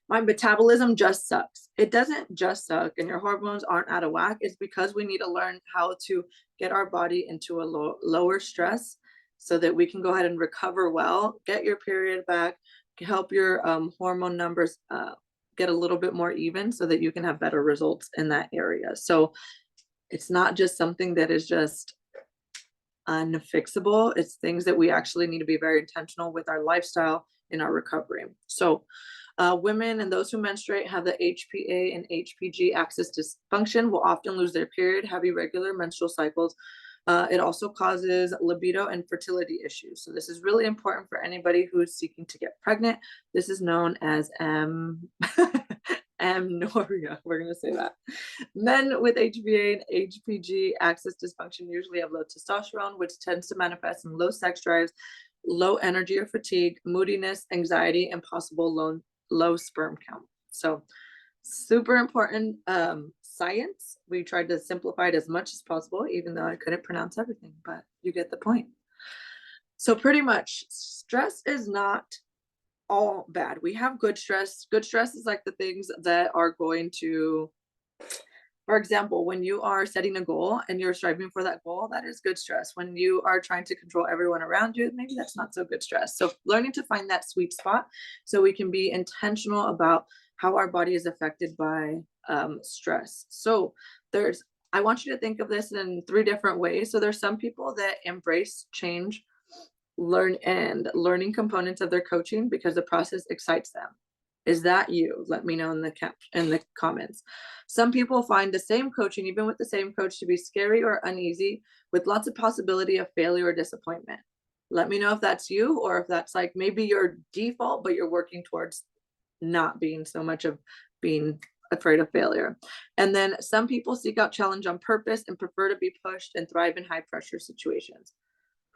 my metabolism just sucks. It doesn't just suck, and your hormones aren't out of whack. It's because we need to learn how to get our body into a lower stress, so that we can go ahead and recover well, get your period back, help your hormone numbers get a little bit more even, so that you can have better results in that area. So it's not just something that is just unfixable. It's things that we actually need to be very intentional with our lifestyle in our recovery. So women and those who menstruate have the HPA and HPG axis dysfunction, will often lose their period, have irregular menstrual cycles. It also causes libido and fertility issues. So this is really important for anybody who is seeking to get pregnant. This is known as amenorrhea. We're going to say that. Men with HPA and HPG axis dysfunction usually have low testosterone, which tends to manifest in low sex drives, low energy or fatigue, moodiness, anxiety, and possible low sperm count. So super important science. We tried to simplify it as much as possible, even though I couldn't pronounce everything, but you get the point. So pretty much stress is not all bad. We have good stress. Good stress is like the things that are going to, for example, when you are setting a goal and you're striving for that goal, that is good stress. When you are trying to control everyone around you, maybe that's not so good stress. So learning to find that sweet spot so we can be intentional about how our body is affected by stress. So I want you to think of this in 3 different ways. So there's some people that embrace change, learning components of their coaching because the process excites them. Is that you? Let me know in the comments. Some people find the same coaching, even with the same coach, to be scary or uneasy, with lots of possibility of failure or disappointment. Let me know if that's you, or if that's like maybe your default, but you're working towards not being so much of being afraid of failure. And then some people seek out challenge on purpose and prefer to be pushed and thrive in high pressure situations.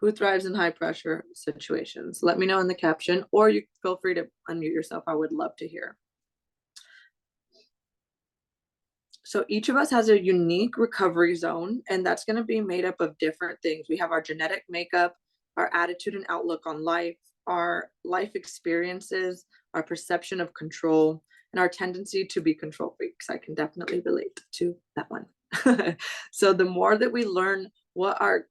Who thrives in high pressure situations? Let me know in the caption, or you feel free to unmute yourself. I would love to hear. So each of us has a unique recovery zone, and that's going to be made up of different things. We have our genetic makeup, our attitude and outlook on life, our life experiences, our perception of control, and our tendency to be control freaks. I can definitely relate to that one. So the more that we learn what our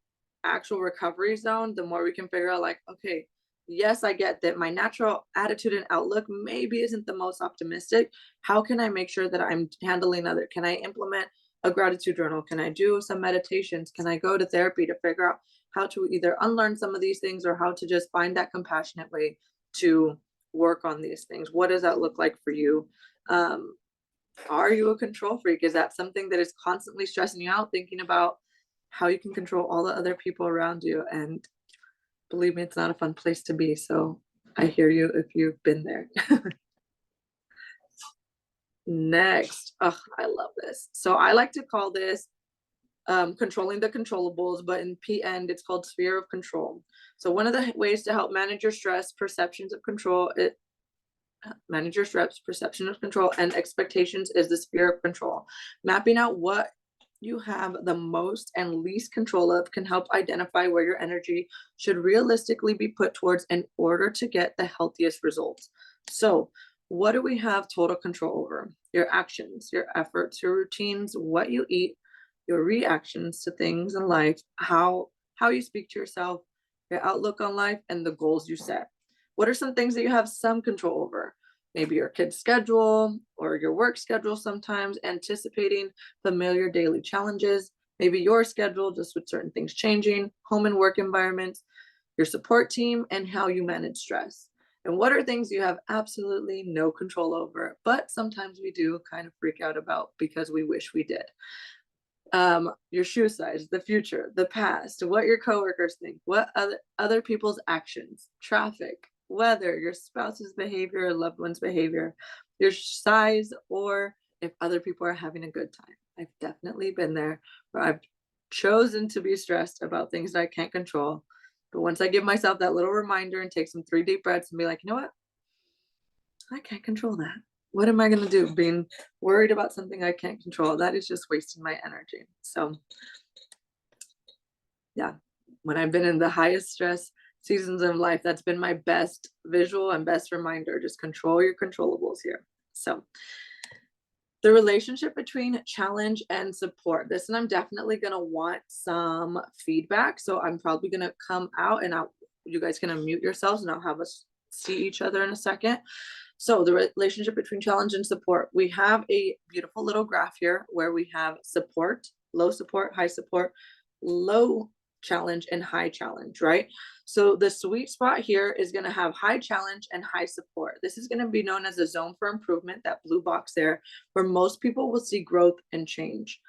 actual recovery zone, the more we can figure out like, okay, yes, I get that my natural attitude and outlook maybe isn't the most optimistic. How can I make sure that I'm handling can I implement a gratitude journal? Can I do some meditations? Can I go to therapy to figure out how to either unlearn some of these things or how to just find that compassionate way to work on these things? What does that look like for you? Are you a control freak? Is that something that is constantly stressing you out, thinking about how you can control all the other people around you? And believe me, it's not a fun place to be. So I hear you if you've been there. Next, oh, I love this. So I like to call this controlling the controllables, but in PN, it's called sphere of control. So one of the ways to help manage your stress, perception of control, and expectations is the sphere of control. Mapping out what you have the most and least control of can help identify where your energy should realistically be put towards in order to get the healthiest results. So what do we have total control over? Your actions, your efforts, your routines, what you eat, your reactions to things in life, how you speak to yourself, your outlook on life, and the goals you set. What are some things that you have some control over? Maybe your kid's schedule or your work schedule, sometimes anticipating familiar daily challenges, maybe your schedule just with certain things changing, home and work environments, your support team, and how you manage stress. And what are things you have absolutely no control over, but sometimes we do kind of freak out about because we wish we did. Your shoe size, the future, the past, what your coworkers think, what other people's actions, traffic, weather, your spouse's behavior, loved one's behavior, your size, or if other people are having a good time. I've definitely been there where I've chosen to be stressed about things that I can't control. But once I give myself that little reminder and take some 3 deep breaths and be like, you know what? I can't control that. What am I going to do? Being worried about something I can't control, that is just wasting my energy. So yeah, when I've been in the highest stress seasons of life, that's been my best visual and best reminder. Just control your controllables here. So the relationship between challenge and support. This, and I'm definitely going to want some feedback. So I'm probably going to come out and you guys can unmute yourselves and I'll have us see each other in a second. So the relationship between challenge and support. We have a beautiful little graph here where we have support, low support, high support, low challenge, and high challenge, right? So the sweet spot here is going to have high challenge and high support. This is going to be known as a zone for improvement, that blue box there, where most people will see growth and change.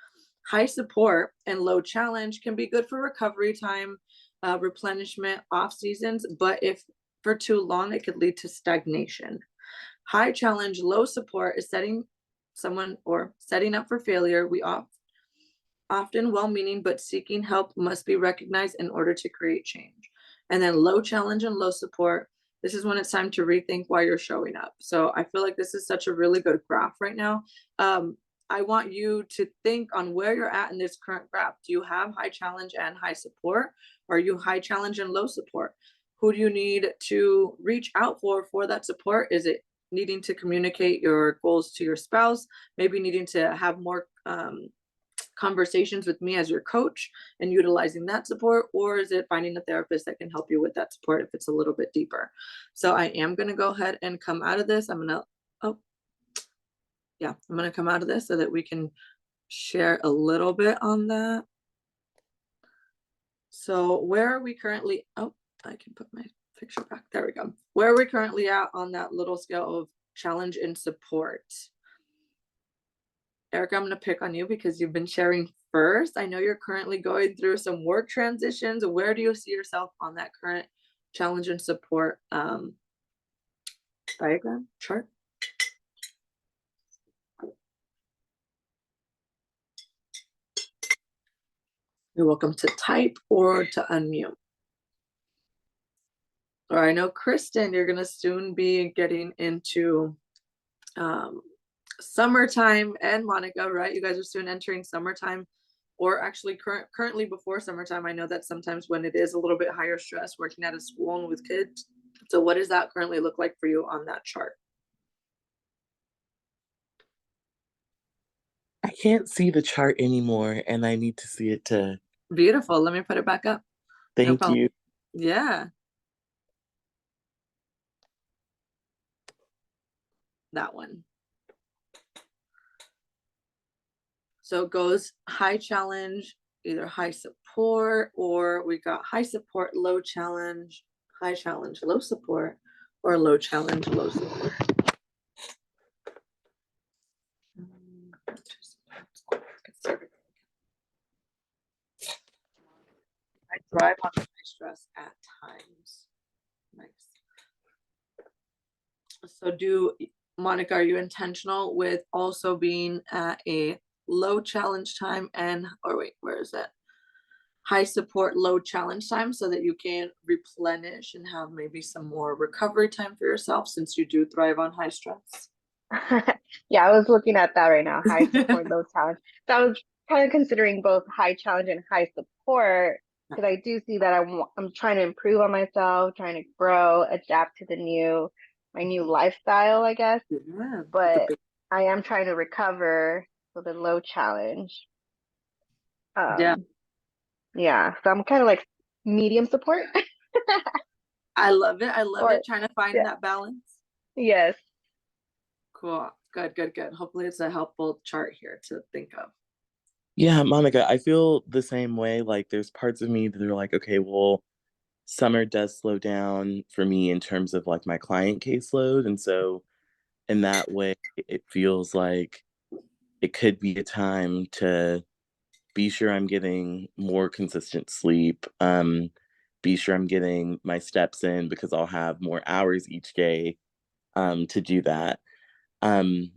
High support and low challenge can be good for recovery time, replenishment, off seasons, but if for too long, it could lead to stagnation. High challenge, low support is setting up for failure. We often well-meaning, but seeking help must be recognized in order to create change. And then low challenge and low support, this is when it's time to rethink why you're showing up. So I feel like this is such a really good graph right now. I want you to think on where you're at in this current graph. Do you have high challenge and high support? Or are you high challenge and low support? who do you need to reach out for that support? Is it needing to communicate your goals to your spouse, maybe needing to have more conversations with me as your coach and utilizing that support, or is it finding a therapist that can help you with that support if it's a little bit deeper? So I am going to go ahead and come out of this. I'm going to come out of this so that we can share a little bit on that. So where are we currently? Oh, I can put my picture back. There we go. Where are we currently at on that little scale of challenge and support? Erica, I'm going to pick on you because you've been sharing first. I know you're currently going through some work transitions. Where do you see yourself on that current challenge and support diagram chart? You're welcome to type or to unmute. Or I know, Kristen, you're going to soon be getting into summertime, and Monica, right? You guys are soon entering summertime, or actually currently before summertime. I know that sometimes when it is a little bit higher stress working at a school and with kids. So what does that currently look like for you on that chart? I can't see the chart anymore, and I need to see it to. Beautiful. Let me put it back up. Thank you. Yeah. That one. So it goes high challenge, either high support, or we got high support, low challenge, high challenge, low support, or low challenge, low support. I thrive on high stress at times. Nice. So Monica, are you intentional with also being at a low challenge time where is it? High support, low challenge time, so that you can replenish and have maybe some more recovery time for yourself, since you do thrive on high stress? Yeah, I was looking at that right now. High support, low challenge. So I was kind of considering both high challenge and high support, because I do see that I'm trying to improve on myself, trying to grow, adapt to my new lifestyle, I guess. Yeah, But I am trying to recover for the low challenge. yeah. Yeah. So I'm kind of like medium support. I love it. I love it. Trying to find yeah. that balance. Yes. Cool. Good. Hopefully it's a helpful chart here to think of. Yeah, Monica, I feel the same way. Like there's parts of me that are like, okay, well, summer does slow down for me in terms of like my client caseload. And so in that way, it feels like it could be a time to be sure I'm getting more consistent sleep. Be sure I'm getting my steps in, because I'll have more hours each day to do that. And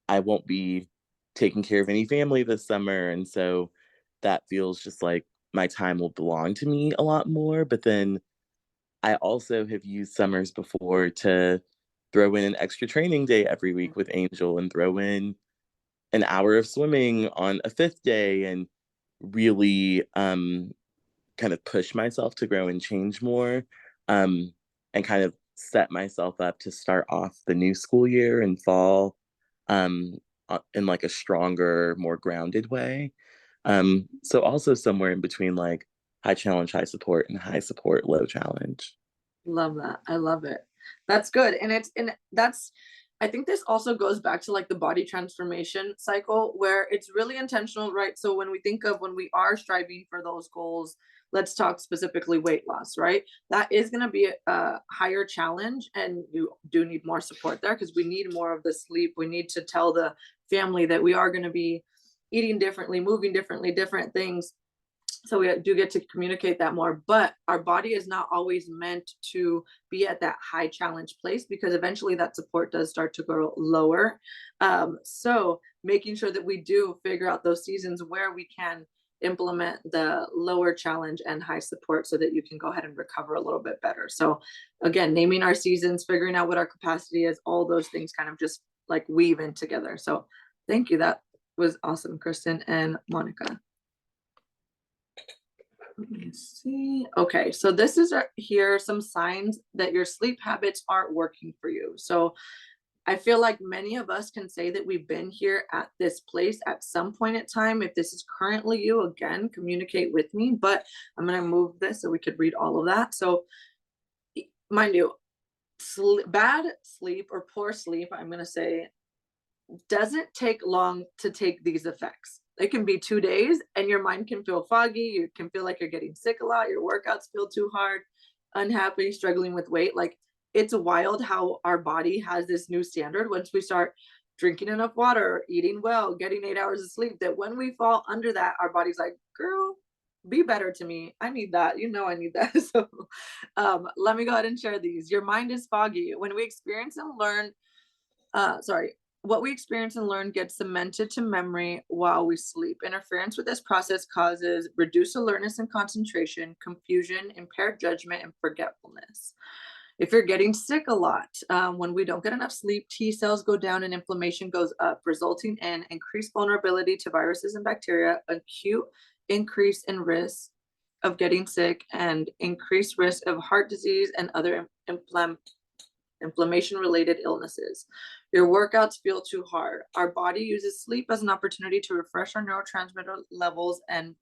I won't be taking care of any family this summer. And so that feels just like my time will belong to me a lot more. But then I also have used summers before to throw in an extra training day every week with Angel, and throw in an hour of swimming on a fifth day, and really kind of push myself to grow and change more, and kind of set myself up to start off the new school year and fall in like a stronger, more grounded way. So also somewhere in between like high challenge, high support, and high support, low challenge. Love that. I love it. That's good. And I think this also goes back to like the body transformation cycle, where it's really intentional, right? So when we are striving for those goals, let's talk specifically weight loss, right? That is going to be a higher challenge, and you do need more support there, because we need more of the sleep. We need to tell the family that we are going to be eating differently, moving differently, different things. So we do get to communicate that more, but our body is not always meant to be at that high challenge place, because eventually that support does start to go lower. So making sure that we do figure out those seasons where we can implement the lower challenge and high support, so that you can go ahead and recover a little bit better. So again, naming our seasons, figuring out what our capacity is, all those things kind of just like weave in together. So thank you. That was awesome, Kristen and Monica. Let me see. Okay, so this is here are some signs that your sleep habits aren't working for you. So I feel like many of us can say that we've been here at this place at some point in time. If this is currently you, again, communicate with me, but I'm going to move this so we could read all of that. So mind you, bad sleep or poor sleep, I'm going to say, doesn't take long to take these effects. It can be 2 days and your mind can feel foggy. You can feel like you're getting sick a lot. Your workouts feel too hard, unhappy, struggling with weight. Like, it's wild how our body has this new standard once we start drinking enough water, eating well, getting 8 hours of sleep, that when we fall under that, our body's like, girl, be better to me. I need that. You know, I need that. So let me go ahead and share these. Your mind is foggy. When we experience and learn, what we experience and learn gets cemented to memory while we sleep. Interference with this process causes reduced alertness and concentration, confusion, impaired judgment, and forgetfulness. If you're getting sick a lot, when we don't get enough sleep, T cells go down and inflammation goes up, resulting in increased vulnerability to viruses and bacteria, acute increase in risk of getting sick, and increased risk of heart disease and other inflammation-related illnesses. Your workouts feel too hard. Our body uses sleep as an opportunity to refresh our neurotransmitter levels and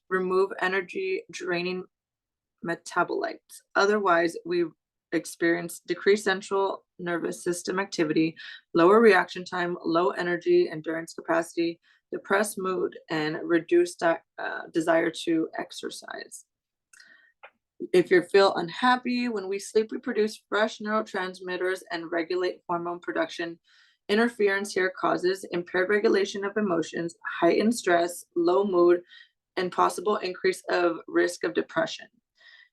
remove energy-draining metabolites. Otherwise, we experience decreased central nervous system activity, lower reaction time, low energy, endurance capacity, depressed mood, and reduced desire to exercise. If you feel unhappy, when we sleep, we produce fresh neurotransmitters and regulate hormone production. Interference here causes impaired regulation of emotions, heightened stress, low mood, and possible increase of risk of depression.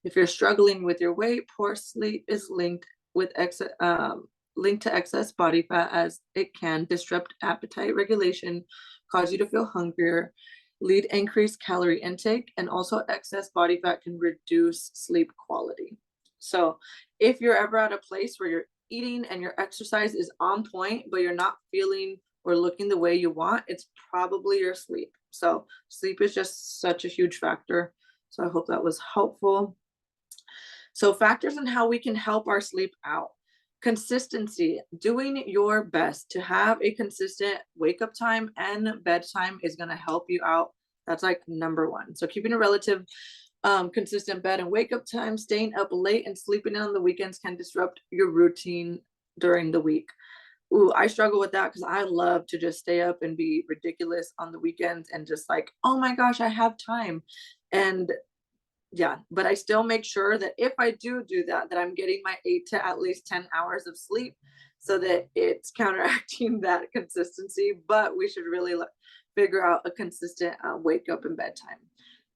If you're struggling with your weight, poor sleep is linked to excess body fat, as it can disrupt appetite regulation, cause you to feel hungrier, lead increased calorie intake, and also excess body fat can reduce sleep quality. So if you're ever at a place where you're eating and your exercise is on point, but you're not feeling or looking the way you want, it's probably your sleep. So sleep is just such a huge factor. So I hope that was helpful. So factors in how we can help our sleep out. Consistency, doing your best to have a consistent wake up time and bedtime is going to help you out. That's like number one. So keeping a relative consistent bed and wake up time, staying up late and sleeping in on the weekends can disrupt your routine during the week. Ooh, I struggle with that because I love to just stay up and be ridiculous on the weekends and just like, oh my gosh, I have time. And yeah, but I still make sure that if I do that, that I'm getting my 8 to at least 10 hours of sleep so that it's counteracting that consistency. But we should really figure out a consistent wake up and bedtime.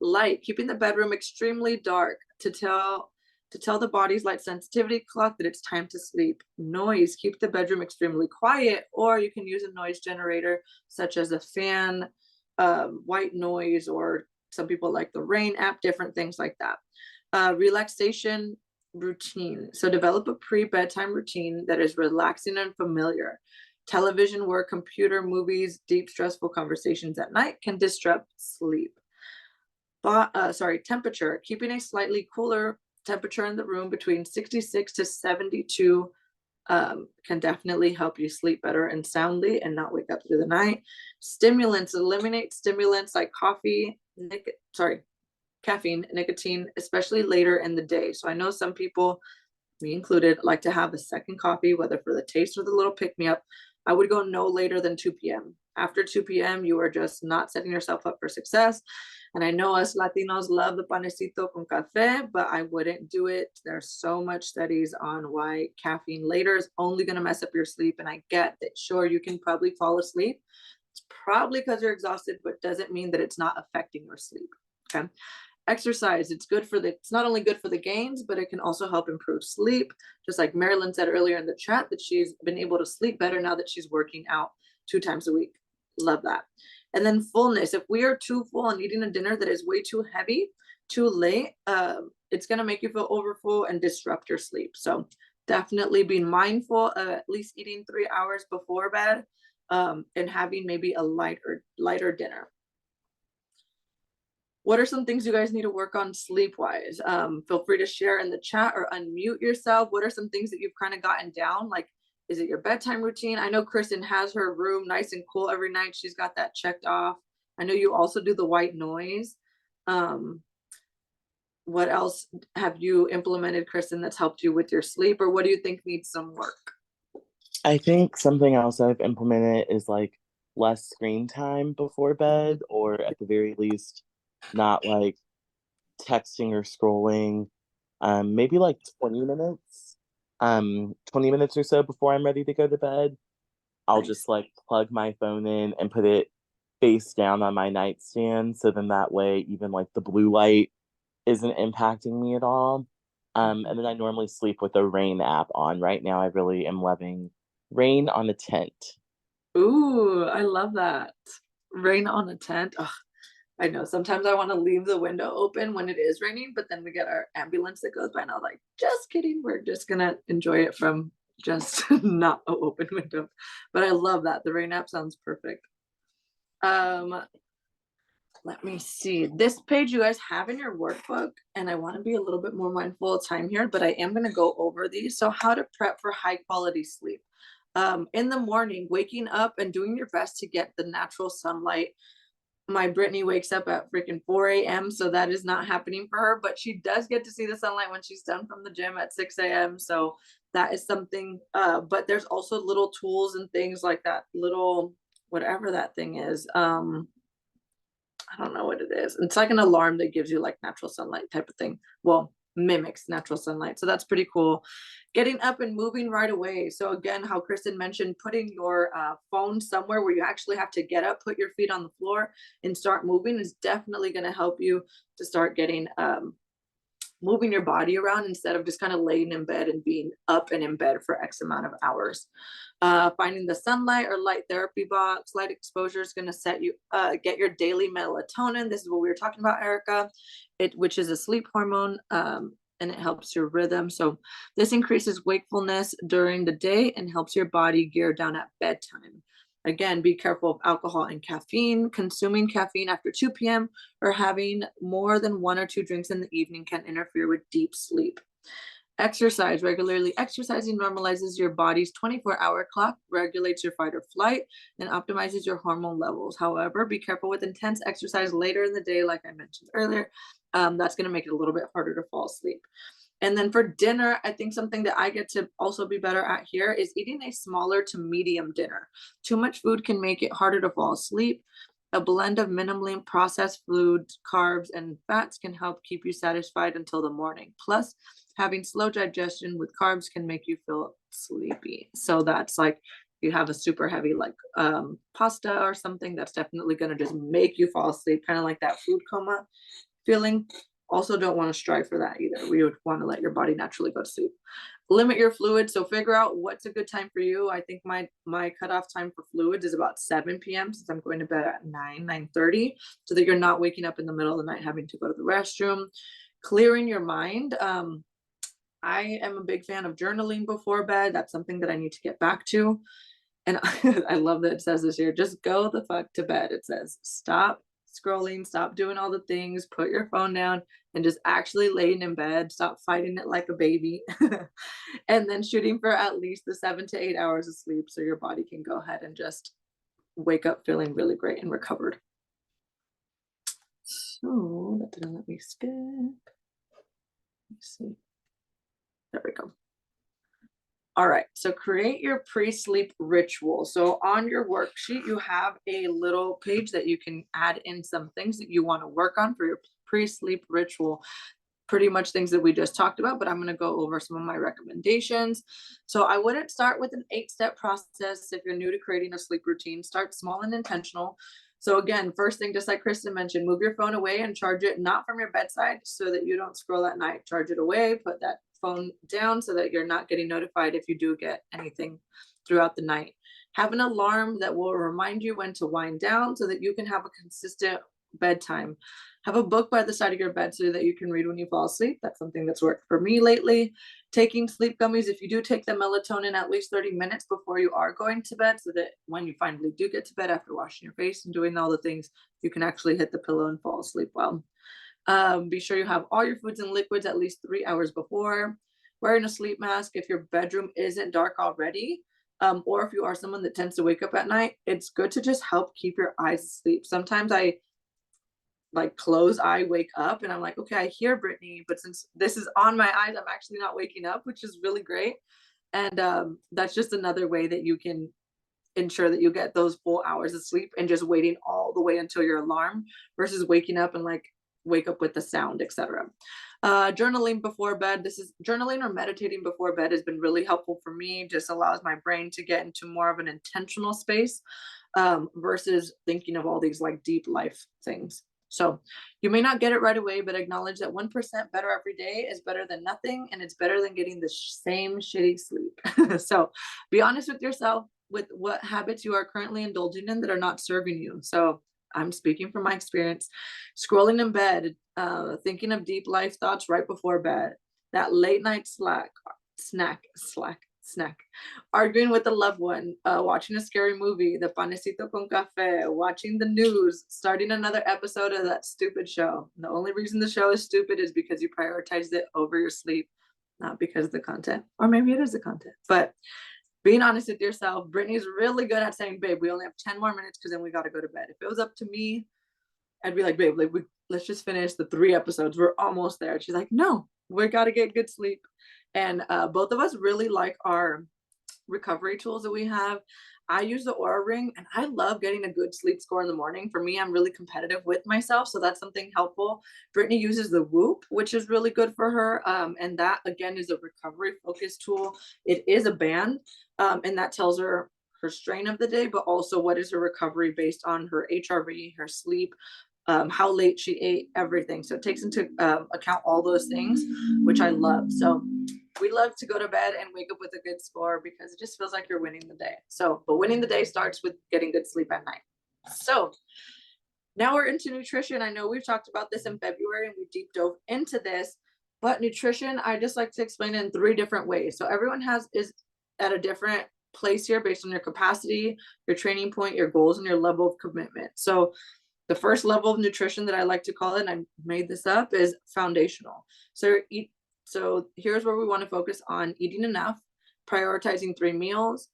Light, keeping the bedroom extremely dark to tell the body's light sensitivity clock that it's time to sleep. Noise, keep the bedroom extremely quiet, or you can use a noise generator such as a fan, white noise, or some people like the Rain app, different things like that. Relaxation routine. So develop a pre-bedtime routine that is relaxing and familiar. Television, work, computer, movies, deep stressful conversations at night can disrupt sleep. Temperature. Keeping a slightly cooler temperature in the room between 66 to 72 can definitely help you sleep better and soundly and not wake up through the night. Stimulants, eliminate stimulants like caffeine, nicotine, especially later in the day. So I know some people, me included, like to have a second coffee, whether for the taste or the little pick me up. I would go no later than 2 p.m. After 2 p.m., you are just not setting yourself up for success. And I know us Latinos love the panecito con café, but I wouldn't do it. There's so much studies on why caffeine later is only going to mess up your sleep. And I get that, sure, you can probably fall asleep. It's probably because you're exhausted, but doesn't mean that it's not affecting your sleep. Okay. Exercise, it's not only good for the gains, but it can also help improve sleep. Just like Marilyn said earlier in the chat, that she's been able to sleep better now that she's working out 2 times a week. Love that. And then fullness. If we are too full and eating a dinner that is way too heavy, too late, it's going to make you feel overfull and disrupt your sleep. So definitely being mindful of at least eating 3 hours before bed, and having maybe a lighter dinner. What are some things you guys need to work on sleep wise? Feel free to share in the chat or unmute yourself. What are some things that you've kind of gotten down? Like, is it your bedtime routine? I know Kristen has her room nice and cool every night. She's got that checked off. I know you also do the white noise. What else have you implemented, Kristen, that's helped you with your sleep, or what do you think needs some work? I think something else I've implemented is like less screen time before bed, or at the very least, not like texting or scrolling. Maybe like 20 minutes or so before I'm ready to go to bed. I'll Nice. just like plug my phone in and put it face down on my nightstand. So then that way, even like the blue light isn't impacting me at all. And then I normally sleep with the Rain app on. Right now, I really am loving Rain on a Tent. Ooh, I love that. Rain on a tent. Ugh, I know sometimes I want to leave the window open when it is raining, but then we get our ambulance that goes by and I'm like, just kidding. We're just gonna enjoy it from just not an open window. But I love that. The Rain app sounds perfect. Let me see. This page you guys have in your workbook, and I want to be a little bit more mindful of time here, but I am going to go over these. So how to prep for high quality sleep. In the morning, waking up and doing your best to get the natural sunlight. My Brittany wakes up at freaking 4 a.m. So that is not happening for her, but she does get to see the sunlight when she's done from the gym at 6 a.m. So that is something, but there's also little tools and things like that little, whatever that thing is. I don't know what it is. It's like an alarm that gives you like natural sunlight type of thing. Well, mimics natural sunlight. So that's pretty cool. Getting up and moving right away. So again, how Kristen mentioned, putting your phone somewhere where you actually have to get up, put your feet on the floor and start moving is definitely going to help you to start getting moving your body around instead of just kind of laying in bed and being up and in bed for X amount of hours. Finding the sunlight or light therapy box. Light exposure is going to set you get your daily melatonin. This is what we were talking about, Erica, which is a sleep hormone, and it helps your rhythm. So this increases wakefulness during the day and helps your body gear down at bedtime. Again, be careful of alcohol and caffeine. Consuming caffeine after 2 p.m. or having more than 1 or 2 drinks in the evening can interfere with deep sleep. Exercise. Regularly exercising normalizes your body's 24-hour clock, regulates your fight or flight, and optimizes your hormone levels. However, be careful with intense exercise later in the day, like I mentioned earlier. That's going to make it a little bit harder to fall asleep. And then for dinner, I think something that I get to also be better at here is eating a smaller to medium dinner. Too much food can make it harder to fall asleep. A blend of minimally processed foods, carbs, and fats can help keep you satisfied until the morning. Plus, having slow digestion with carbs can make you feel sleepy. So that's like, you have a super heavy like pasta or something, that's definitely going to just make you fall asleep, kind of like that food coma feeling. Also don't want to strive for that either. We would want to let your body naturally go to sleep. Limit your fluids. So figure out what's a good time for you. I think my cutoff time for fluids is about 7 p.m. since I'm going to bed at 9:30, so that you're not waking up in the middle of the night having to go to the restroom. Clearing your mind. I am a big fan of journaling before bed. That's something that I need to get back to. And I love that it says this here, just go the fuck to bed. It says, stop scrolling, stop doing all the things, put your phone down and just actually laying in bed, stop fighting it like a baby. And then shooting for at least the 7 to 8 hours of sleep so your body can go ahead and just wake up feeling really great and recovered. So that didn't let me skip. Let's see. There we go. All right, so create your pre-sleep ritual. So on your worksheet, you have a little page that you can add in some things that you want to work on for your pre-sleep ritual. Pretty much things that we just talked about, but I'm going to go over some of my recommendations. So I wouldn't start with an 8-step process. If you're new to creating a sleep routine, start small and intentional. So again, first thing, just like Kristen mentioned, move your phone away and charge it not from your bedside so that you don't scroll at night. Charge it away, put that phone down so that you're not getting notified if you do get anything throughout the night. Have an alarm that will remind you when to wind down so that you can have a consistent bedtime. Have a book by the side of your bed so that you can read when you fall asleep. That's something that's worked for me lately. Taking sleep gummies, if you do take the melatonin at least 30 minutes before you are going to bed, so that when you finally do get to bed after washing your face and doing all the things, you can actually hit the pillow and fall asleep well. Be sure you have all your foods and liquids at least 3 hours before. Wearing a sleep mask if your bedroom isn't dark already, or if you are someone that tends to wake up at night, it's good to just help keep your eyes asleep. Sometimes I like close eye wake up and I'm like, okay, I hear Brittany, but since this is on my eyes, I'm actually not waking up, which is really great. And that's just another way that you can ensure that you get those full hours of sleep and just waiting all the way until your alarm versus waking up and like wake up with the sound, etc. Journaling before bed. This is journaling or meditating before bed has been really helpful for me. Just allows my brain to get into more of an intentional space versus thinking of all these like deep life things. So you may not get it right away, but acknowledge that 1% better every day is better than nothing, and it's better than getting the same shitty sleep. So be honest with yourself with what habits you are currently indulging in that are not serving you. So I'm speaking from my experience. Scrolling in bed, thinking of deep life thoughts right before bed, that late night snack, arguing with a loved one, watching a scary movie, the panecito con café, watching the news, starting another episode of that stupid show. The only reason the show is stupid is because you prioritized it over your sleep, not because of the content, or maybe it is the content, but being honest with yourself. Brittany's really good at saying, babe, we only have 10 more minutes because then we got to go to bed. If it was up to me, I'd be like, babe, like let's just finish the 3 episodes. We're almost there. She's like, no, we got to get good sleep. And both of us really like our recovery tools that we have. I use the Aura Ring and I love getting a good sleep score in the morning. For me, I'm really competitive with myself, so that's something helpful. Brittany uses the Whoop, which is really good for her. And that again is a recovery focused tool. It is a band, and that tells her strain of the day, but also what is her recovery based on her HRV, her sleep, how late she ate, everything. So it takes into account all those things, which I love. So we love to go to bed and wake up with a good score because it just feels like you're winning the day. So, but winning the day starts with getting good sleep at night. So now we're into nutrition. I know we've talked about this in February and we deep dove into this, but nutrition, I just like to explain it in 3 different ways. So everyone is at a different place here based on your capacity, your training point, your goals, and your level of commitment. So the first level of nutrition that I like to call it, and I made this up, is foundational. So here's where we want to focus on eating enough, prioritizing 3 meals,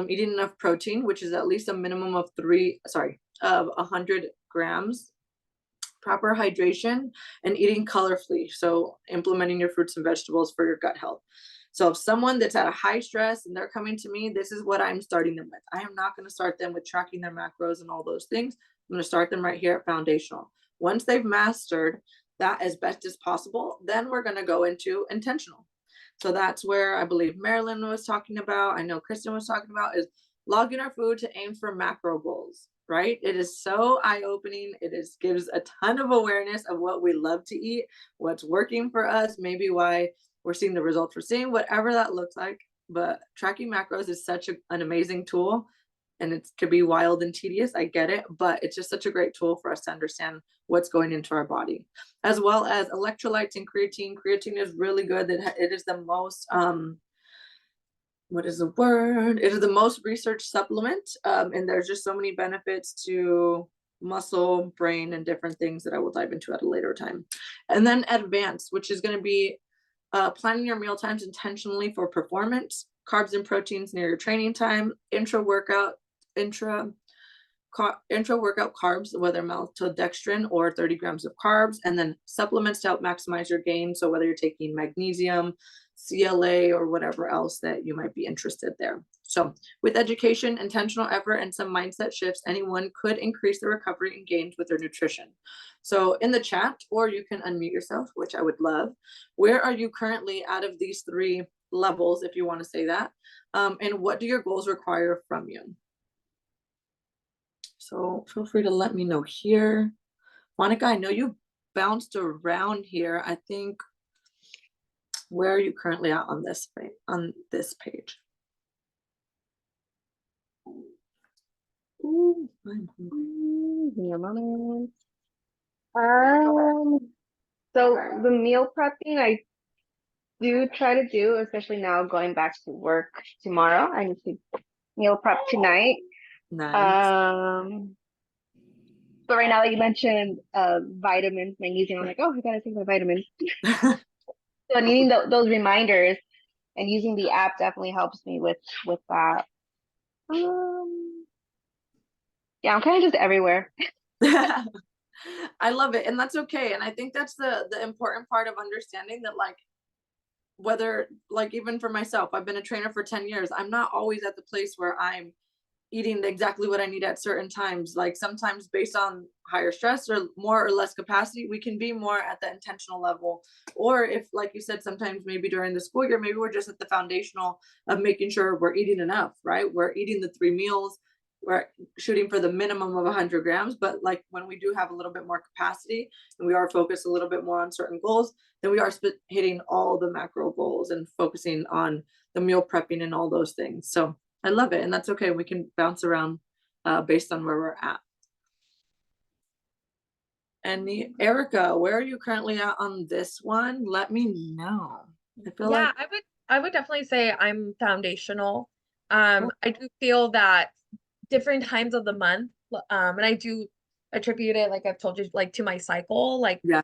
eating enough protein, which is at least a minimum of 100 grams, proper hydration, and eating colorfully. So implementing your fruits and vegetables for your gut health. So if someone that's at a high stress and they're coming to me, this is what I'm starting them with. I am not going to start them with tracking their macros and all those things. I'm going to start them right here at foundational. Once they've mastered that as best as possible, then we're going to go into intentional. So that's where I believe Marilyn was talking about, I know Kristen was talking about, is logging our food to aim for macro goals, right? It is so eye-opening. Gives a ton of awareness of what we love to eat, what's working for us, maybe why we're seeing the results we're seeing, whatever that looks like. But tracking macros is such an amazing tool, and it could be wild and tedious. I get it, but it's just such a great tool for us to understand what's going into our body, as well as electrolytes and creatine. Creatine is really good. It is the most, what is the word? It is the most researched supplement. And there's just so many benefits to muscle, brain, and different things that I will dive into at a later time. And then advanced, which is going to be planning your meal times intentionally for performance, carbs and proteins near your training time, intra-workout carbs, whether maltodextrin or 30 grams of carbs, and then supplements to help maximize your gain. So whether you're taking magnesium, CLA, or whatever else that you might be interested there. So with education, intentional effort, and some mindset shifts, anyone could increase their recovery and gains with their nutrition. So in the chat, or you can unmute yourself, which I would love. Where are you currently out of these 3 levels, if you want to say that? And what do your goals require from you? So feel free to let me know here. Monica, I know you bounced around here. I think, where are you currently at on this page? Ooh, I'm hungry. Um, so the meal prepping I do try to do, especially now going back to work tomorrow. I need to meal prep tonight. Nice. Um, but right now, like you mentioned, vitamins, magnesium. I'm like, oh, I gotta take my vitamins. So needing those reminders and using the app definitely helps me with that. Um, yeah, I'm kind of just everywhere. I love it, and that's okay. And I think that's the important part of understanding that, like, whether, like, even for myself, I've been a trainer for 10 years. I'm not always at the place where I'm eating exactly what I need at certain times. Like, sometimes based on higher stress or more or less capacity, we can be more at the intentional level. Or if, like you said, sometimes maybe during the school year, maybe we're just at the foundational of making sure we're eating enough, right? We're eating the 3 meals. We're shooting for the minimum of 100 grams. But like when we do have a little bit more capacity and we are focused a little bit more on certain goals, then we are hitting all the macro goals and focusing on the meal prepping and all those things. So I love it, and that's okay. We can bounce around based on where we're at. And Erica, where are you currently at on this one? Let me know. I feel Yeah, like I would definitely say I'm foundational. I do feel that different times of the month, and I do attribute it, like I've told you, like to my cycle. Like yeah,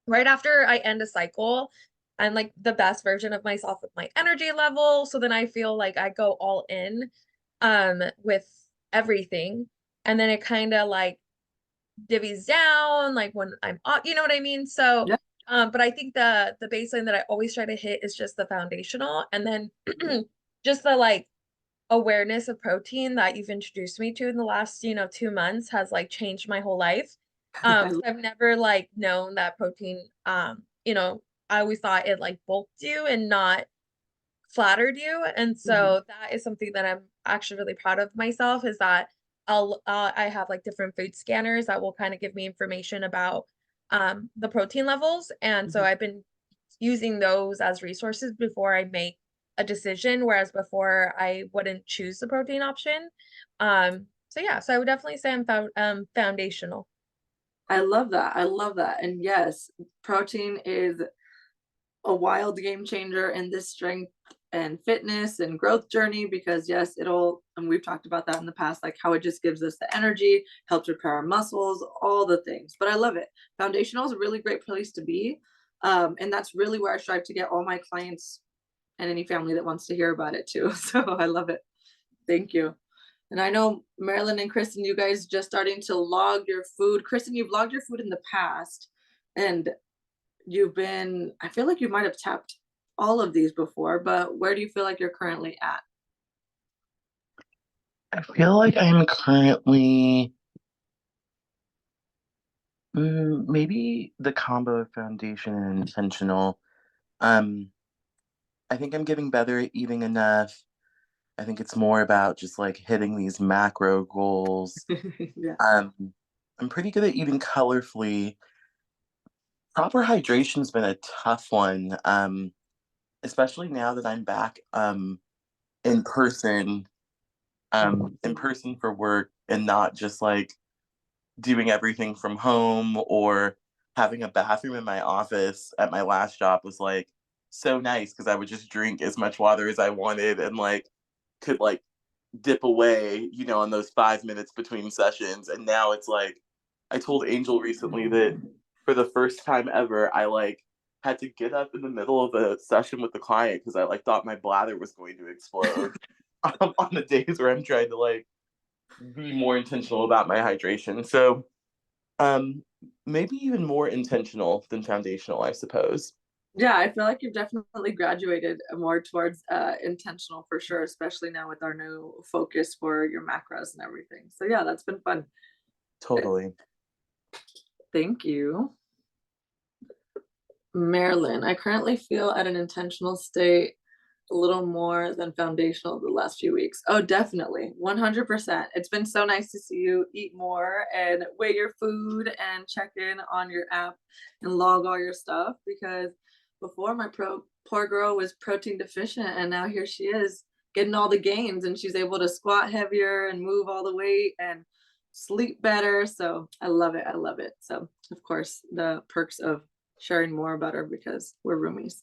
right after I end a cycle, I'm like the best version of myself with my energy level. So then I feel like I go all in with everything. And then it kind of like divvies down like when I'm off, you know what I mean? So yeah. but I think the baseline that I always try to hit is just the foundational, and then just the like awareness of protein that you've introduced me to in the last, 2 months has like changed my whole life. I 'Cause I've never like known that protein, I always thought it like bulked you and not flattered you. And Mhm. so that is something that I'm actually really proud of myself, is that I have like different food scanners that will kind of give me information about the protein levels. And so Mhm. I've been using those as resources before I make a decision, whereas before I wouldn't choose the protein option. So yeah, so I would definitely say I'm foundational. I love that. I love that. And yes, protein is a wild game changer in this strength and fitness and growth journey, because yes, it'll, and we've talked about that in the past, like how it just gives us the energy, helps repair our muscles, all the things. But I love it. Foundational is a really great place to be. And that's really where I strive to get all my clients and any family that wants to hear about it too. So I love it. Thank you. And I know Marilyn and Kristen, you guys just starting to log your food. Kristen, you've logged your food in the past, and I feel like you might have tapped all of these before, but where do you feel like you're currently at? I feel like I'm currently maybe the combo of foundation and intentional. Um, I think I'm getting better at eating enough. I think it's more about just like hitting these macro goals. Yeah. Um, I'm pretty good at eating colorfully. Proper hydration's been a tough one, especially now that I'm back in person, in person for work and not just like doing everything from home, or having a bathroom in my office at my last job was like so nice because I would just drink as much water as I wanted and like could like dip away, in those 5 minutes between sessions. And now it's like, I told Angel recently that for the first time ever, I like had to get up in the middle of a session with the client because I like thought my bladder was going to explode on the days where I'm trying to like be more intentional about my hydration. So um, maybe even more intentional than foundational, I suppose. Yeah, I feel like you've definitely graduated more towards intentional for sure, especially now with our new focus for your macros and everything. So yeah, that's been fun. Totally. Thank you. Marilyn, I currently feel at an intentional state a little more than foundational the last few weeks. Oh, definitely. 100%. It's been so nice to see you eat more and weigh your food and check in on your app and log all your stuff, because before my poor girl was protein deficient and now here she is getting all the gains and she's able to squat heavier and move all the weight. And sleep better. So I love it. I love it. So of course, the perks of sharing more about her because we're roomies.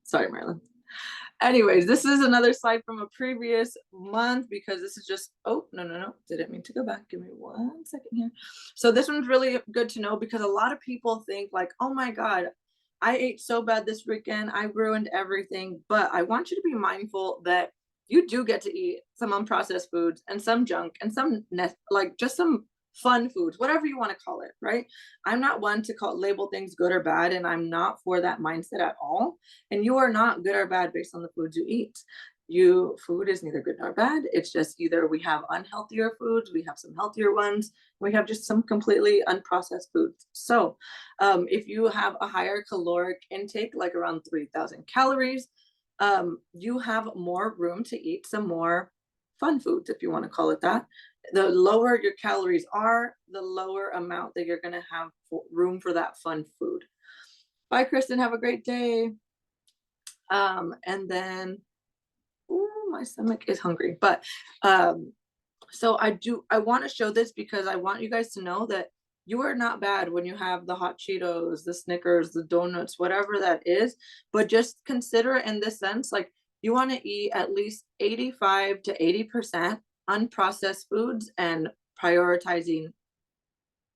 Sorry, Marilyn. Anyways, this is another slide from a previous month because this is just, oh, no, didn't mean to go back. Give me 1 second here. So this one's really good to know because a lot of people think like, oh my God, I ate so bad this weekend. I ruined everything. But I want you to be mindful that you do get to eat some unprocessed foods and some junk and some like just some fun foods, whatever you want to call it, right? I'm not one to label things good or bad, and I'm not for that mindset at all. And you are not good or bad based on the foods you eat. Food is neither good nor bad. It's just either we have unhealthier foods, we have some healthier ones, we have just some completely unprocessed foods. So if you have a higher caloric intake, like around 3,000 calories, you have more room to eat some more fun foods, if you want to call it that. The lower your calories are, the lower amount that you're going to have room for that fun food. Bye, Kristen. Have a great day. And then, ooh, my stomach is hungry. But so I want to show this because I want you guys to know that you are not bad when you have the hot Cheetos, the Snickers, the donuts, whatever that is. But just consider it in this sense, like you want to eat at least 85 to 80% unprocessed foods and prioritizing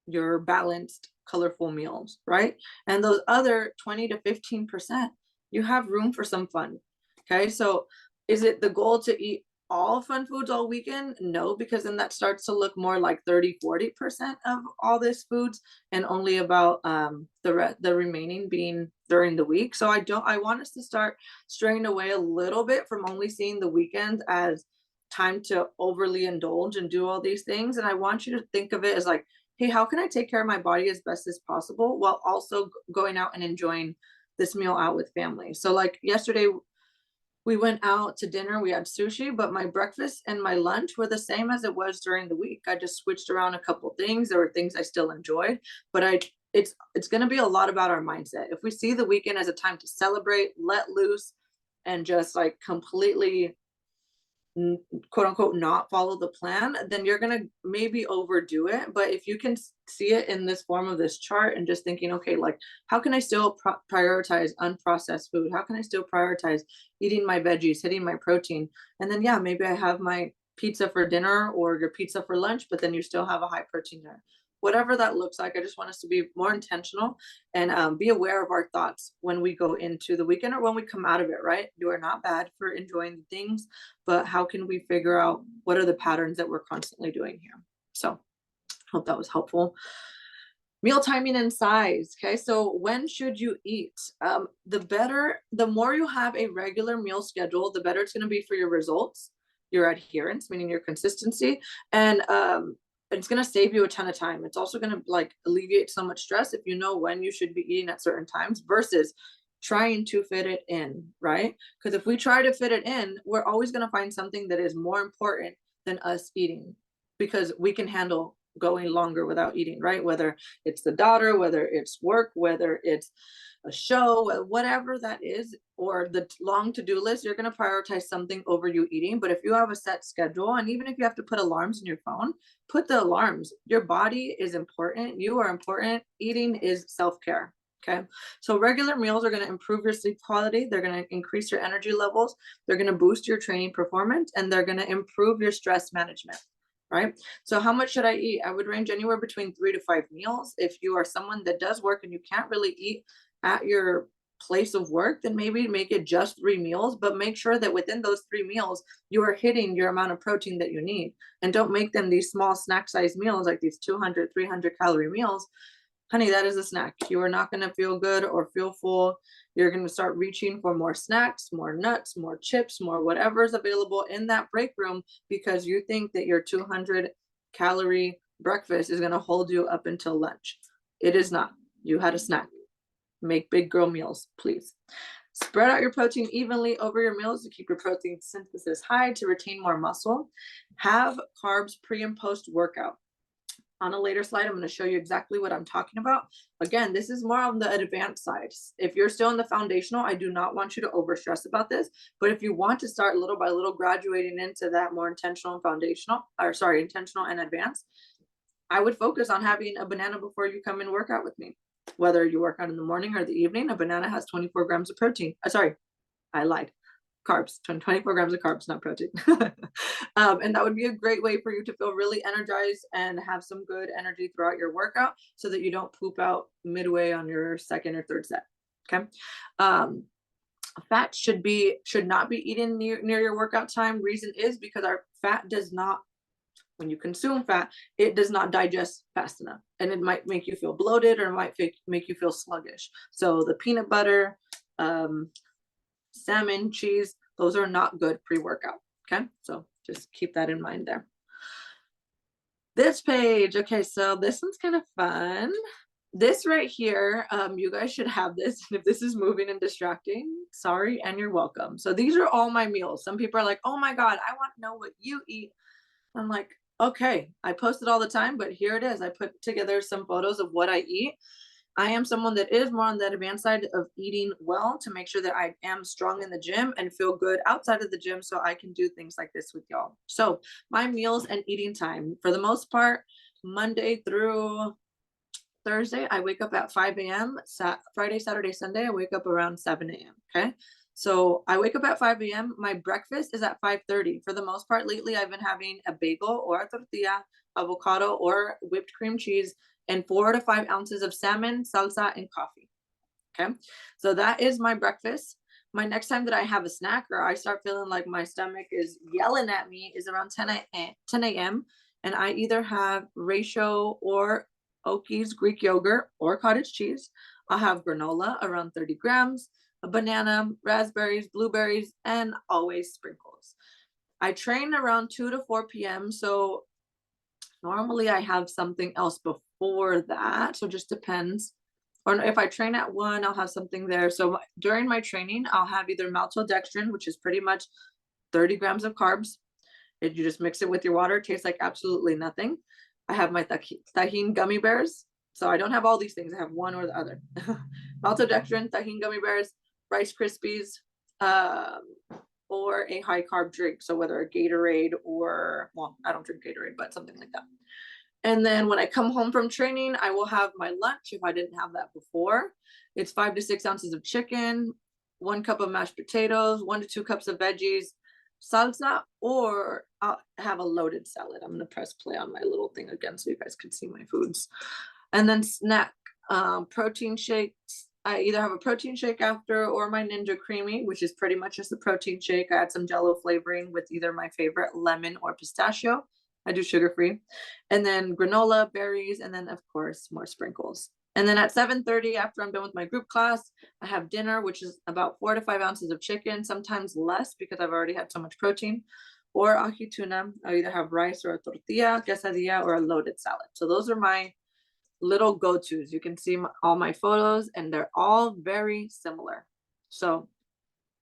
your balanced, colorful meals, right? And those other 20 to 15%, you have room for some fun. Okay, so is it the goal to eat all fun foods all weekend? No, because then that starts to look more like 30-40% of all this foods and only about the remaining being during the week. So I want us to start straying away a little bit from only seeing the weekends as time to overly indulge and do all these things. And I want you to think of it as like, hey, how can I take care of my body as best as possible while also going out and enjoying this meal out with family? So like yesterday, we went out to dinner, we had sushi, but my breakfast and my lunch were the same as it was during the week. I just switched around a couple things. There were things I still enjoyed, but it's going to be a lot about our mindset. If we see the weekend as a time to celebrate, let loose, and just like completely quote unquote not follow the plan, then you're going to maybe overdo it. But if you can see it in this form of this chart and just thinking, okay, like how can I still prioritize unprocessed food? How can I still prioritize eating my veggies, hitting my protein? And then yeah, maybe I have my pizza for dinner or your pizza for lunch, but then you still have a high protein dinner. Whatever that looks like, I just want us to be more intentional and be aware of our thoughts when we go into the weekend or when we come out of it, right? You are not bad for enjoying the things, but how can we figure out what are the patterns that we're constantly doing here? So hope that was helpful. Meal timing and size. Okay, so when should you eat? The more you have a regular meal schedule, the better it's going to be for your results, your adherence, meaning your consistency, and it's going to save you a ton of time. It's also going to like alleviate so much stress if you know when you should be eating at certain times versus trying to fit it in, right? Because if we try to fit it in, we're always going to find something that is more important than us eating because we can handle going longer without eating, right? Whether it's the daughter, whether it's work, whether it's a show, whatever that is, or the long to-do list, you're going to prioritize something over you eating. But if you have a set schedule, and even if you have to put alarms in your phone, put the alarms. Your body is important. You are important. Eating is self-care. Okay. So regular meals are going to improve your sleep quality. They're going to increase your energy levels. They're going to boost your training performance, and they're going to improve your stress management. Right? So how much should I eat? I would range anywhere between 3 to 5 meals. If you are someone that does work and you can't really eat at your place of work, then maybe make it just 3 meals, but make sure that within those 3 meals, you are hitting your amount of protein that you need. And don't make them these small snack size meals, like these 200, 300 calorie meals. Honey, that is a snack. You are not going to feel good or feel full. You're going to start reaching for more snacks, more nuts, more chips, more whatever is available in that break room because you think that your 200 calorie breakfast is going to hold you up until lunch. It is not. You had a snack. Make big girl meals, please. Spread out your protein evenly over your meals to keep your protein synthesis high to retain more muscle. Have carbs pre and post workout. on a later slide, I'm going to show you exactly what I'm talking about. Again, this is more on the advanced side. If you're still in the foundational, I do not want you to over stress about this. But if you want to start little by little graduating into that more intentional and foundational, or sorry, intentional and advanced, I would focus on having a banana before you come and work out with me. Whether you work out in the morning or the evening, a banana has 24 grams of protein. Sorry, I lied. Carbs, 24 grams of carbs, not protein. And that would be a great way for you to feel really energized and have some good energy throughout your workout so that you don't poop out midway on your second or third set. Okay. Fat should not be eaten near your workout time. Reason is because our fat does not, when you consume fat, it does not digest fast enough, and it might make you feel bloated or it might make you feel sluggish. So the peanut butter, salmon, cheese, those are not good pre-workout. Okay, so just keep that in mind there. This page, okay, so this one's kind of fun. This right here, you guys should have this. And if this is moving and distracting, sorry, and you're welcome. So these are all my meals. Some people are like, oh my God, I want to know what you eat. I'm like, okay, I post it all the time, but here it is. I put together some photos of what I eat. I am someone that is more on the advanced side of eating well to make sure that I am strong in the gym and feel good outside of the gym so I can do things like this with y'all. So my meals and eating time, for the most part, Monday through Thursday, I wake up at 5 a.m. Friday, Saturday, Sunday, I wake up around 7 a.m. Okay. So I wake up at 5 a.m. My breakfast is at 5:30. For the most part, lately, I've been having a bagel or a tortilla, avocado or whipped cream cheese, and 4 to 5 ounces of salmon, salsa, and coffee. Okay. So that is my breakfast. My next time that I have a snack or I start feeling like my stomach is yelling at me is around 10 a.m. And I either have ratio or Oki's Greek yogurt or cottage cheese. I'll have granola around 30 grams, a banana, raspberries, blueberries, and always sprinkles. I train around 2 to 4 p.m. So normally I have something else before that. So it just depends. Or if I train at 1, I'll have something there. So during my training, I'll have either maltodextrin, which is pretty much 30 grams of carbs. You just mix it with your water. It tastes like absolutely nothing. I have my Tajín gummy bears. So I don't have all these things. I have one or the other. Maltodextrin, Tajín gummy bears, Rice Krispies, or a high carb drink. So whether a Gatorade or, well, I don't drink Gatorade, but something like that. And then when I come home from training, I will have my lunch if I didn't have that before. It's 5 to 6 ounces of chicken, 1 cup of mashed potatoes, 1 to 2 cups of veggies, salsa, or I'll have a loaded salad. I'm going to press play on my little thing again so you guys can see my foods. And then snack, protein shakes. I either have a protein shake after or my Ninja Creamy, which is pretty much just a protein shake. I add some Jello flavoring with either my favorite lemon or pistachio. I do sugar-free. And then granola, berries, and then, of course, more sprinkles. And then at 7:30, after I'm done with my group class, I have dinner, which is about 4 to 5 ounces of chicken, sometimes less because I've already had so much protein, or ají tuna. I either have rice or a tortilla, quesadilla, or a loaded salad. So those are my little go-tos. You can see all my photos, and they're all very similar. So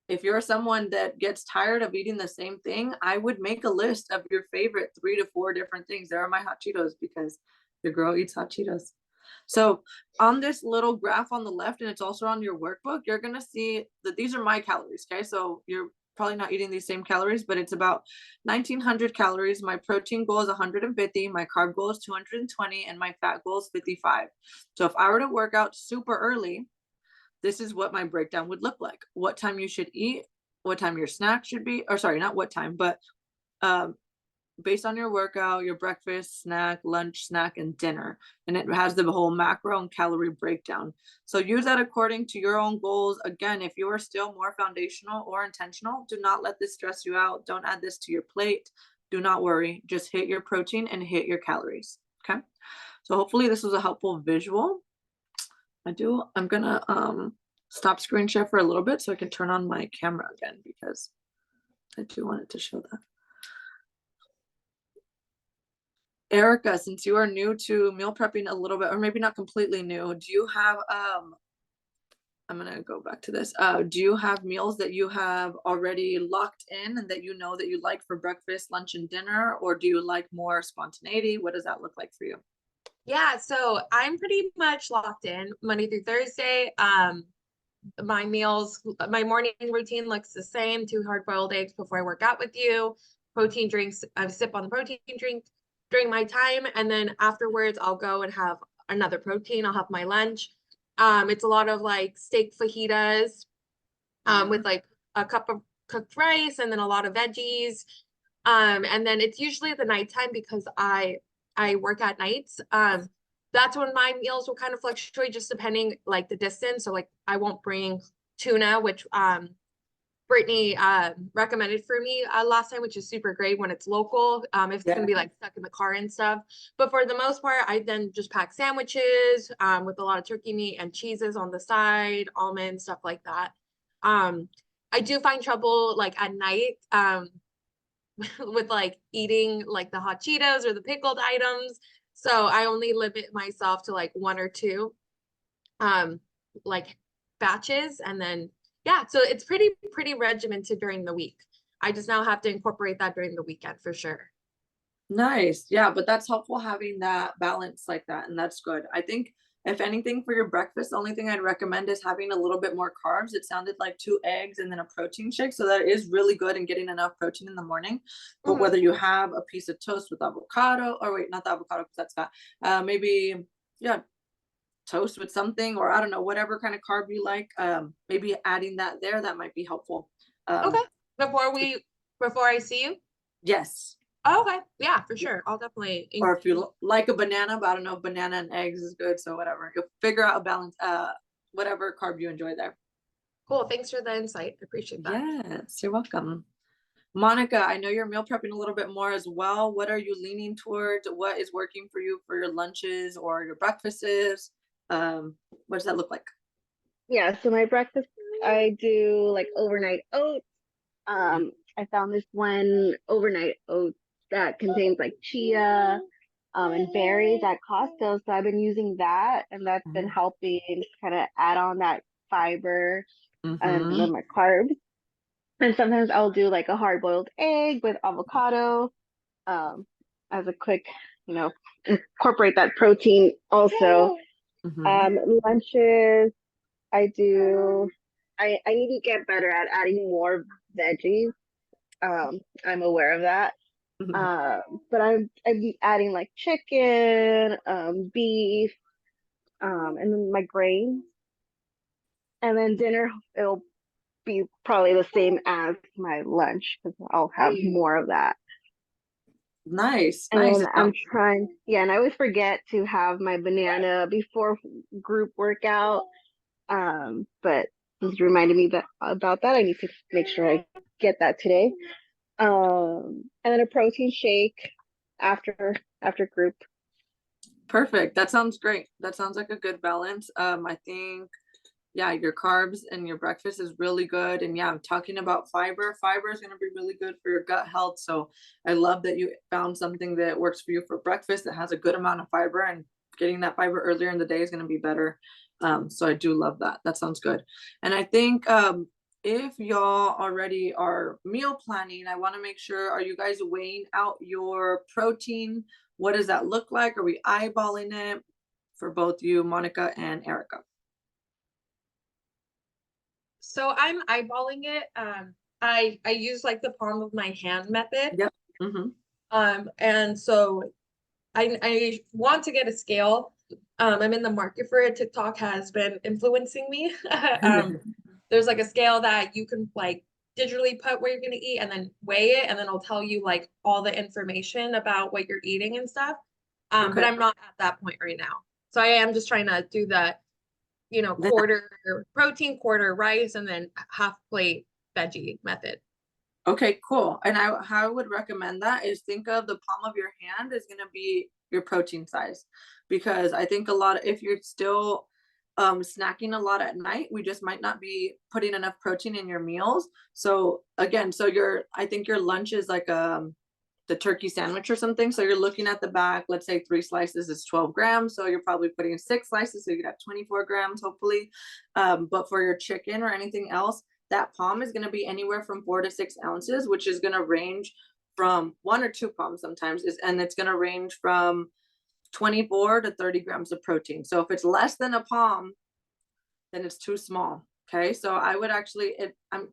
if you're someone that gets tired of eating the same thing, I would make a list of your favorite 3 to 4 different things. There are my hot Cheetos because your girl eats hot Cheetos. So on this little graph on the left, and it's also on your workbook, you're going to see that these are my calories. Okay. So you're probably not eating these same calories, but it's about 1900 calories. My protein goal is 150. My carb goal is 220 and my fat goal is 55. So if I were to work out super early, this is what my breakdown would look like. What time you should eat, what time your snack should be, or sorry, not what time, but based on your workout, your breakfast, snack, lunch, snack, and dinner. And it has the whole macro and calorie breakdown. So use that according to your own goals. Again, if you are still more foundational or intentional, do not let this stress you out. Don't add this to your plate. Do not worry. Just hit your protein and hit your calories. Okay. So hopefully this was a helpful visual. I'm gonna stop screen share for a little bit so I can turn on my camera again because I do want it to show that. Erica, since you are new to meal prepping a little bit, or maybe not completely new, do you have I'm gonna go back to this. Do you have meals that you have already locked in and that you know that you like for breakfast, lunch, and dinner, or do you like more spontaneity? What does that look like for you? Yeah, so I'm pretty much locked in Monday through Thursday. My meals, my morning routine looks the same: two hard-boiled eggs before I work out with you, protein drinks. I sip on the protein drink during my time, and then afterwards I'll go and have another protein. I'll have my lunch. It's a lot of like steak fajitas, with like a cup of cooked rice and then a lot of veggies. And then it's usually at the nighttime because I work at nights. That's when my meals will kind of fluctuate just depending like the distance. So like I won't bring tuna, which Brittany recommended for me last time, which is super great when it's local. If it's gonna be like stuck in the car and stuff. But for the most part, I then just pack sandwiches with a lot of turkey meat and cheeses on the side, almonds, stuff like that. Um, I do find trouble like at night with like eating like the hot Cheetos or the pickled items. So I only limit myself to like one or two um like batches, and then yeah, so it's pretty regimented during the week. I just now have to incorporate that during the weekend for sure. Nice. Yeah, but that's helpful having that balance like that, and that's good. I think if anything for your breakfast, the only thing I'd recommend is having a little bit more carbs. It sounded like 2 eggs and then a protein shake. So that is really good and getting enough protein in the morning. But Mhm. whether you have a piece of toast with avocado, or wait, not the avocado because that's fat. Maybe, yeah, toast with something, or I don't know, whatever kind of carb you like. Maybe adding that there, that might be helpful. Okay. Um, Before I see you. yes. Oh, okay. Yeah, for Yeah. sure. I'll definitely Or if you like a banana, but I don't know if banana and eggs is good, so whatever. You'll figure out a balance, whatever carb you enjoy there. cool. Thanks for the insight. I appreciate that. Yes, you're welcome. Monica, I know you're meal prepping a little bit more as well. What are you leaning towards? What is working for you for your lunches or your breakfasts? What does that look like? Yeah, so my breakfast, I do like overnight oats. I found this one overnight oats that contains like chia, and berries at Costco. So I've been using that, and that's been helping kind of add on that fiber and Mm-hmm. then my carbs. And sometimes I'll do like a hard-boiled egg with avocado, um, as a quick, you know, incorporate that protein also. Mm-hmm. Lunches, I do. I need to get better at adding more veggies. I'm aware of that. But I'm adding like chicken, beef, and then my grains. And then dinner, it'll be probably the same as my lunch because I'll have more of that. Nice, And nice. then I'm trying, yeah, and I always forget to have my banana before group workout. But he's reminded me that about that. I need to make sure I get that today. And then a protein shake after group. Perfect. That sounds great. That sounds like a good balance. I think, yeah, your carbs and your breakfast is really good. And yeah, I'm talking about fiber. Fiber is going to be really good for your gut health. So I love that you found something that works for you for breakfast that has a good amount of fiber, and getting that fiber earlier in the day is going to be better. So I do love that. That sounds good. And I think if y'all already are meal planning, I want to make sure, are you guys weighing out your protein? What does that look like? Are we eyeballing it for both you, Monica and Erica? So I'm eyeballing it. I use like the palm of my hand method. Yep. Mm-hmm. And so I want to get a scale. I'm in the market for it. TikTok has been influencing me. There's like a scale that you can like digitally put where you're gonna eat and then weigh it, and then it'll tell you like all the information about what you're eating and stuff. But Okay. I'm not at that point right now. So I am just trying to do the, Then quarter protein, quarter rice, and then half plate veggie method. okay, cool. And how I would recommend that is think of the palm of your hand is gonna be your protein size. Because I think a lot of, if you're still snacking a lot at night, we just might not be putting enough protein in your meals. So again, so I think your lunch is like the turkey sandwich or something. So you're looking at the back, let's say 3 slices is 12 grams. So you're probably putting 6 slices, so you could have 24 grams, hopefully. But for your chicken or anything else, that palm is going to be anywhere from 4 to 6 ounces, which is going to range from 1 or 2 palms sometimes, and it's going to range from 24 to 30 grams of protein. So if it's less than a palm, then it's too small. Okay, so I would actually,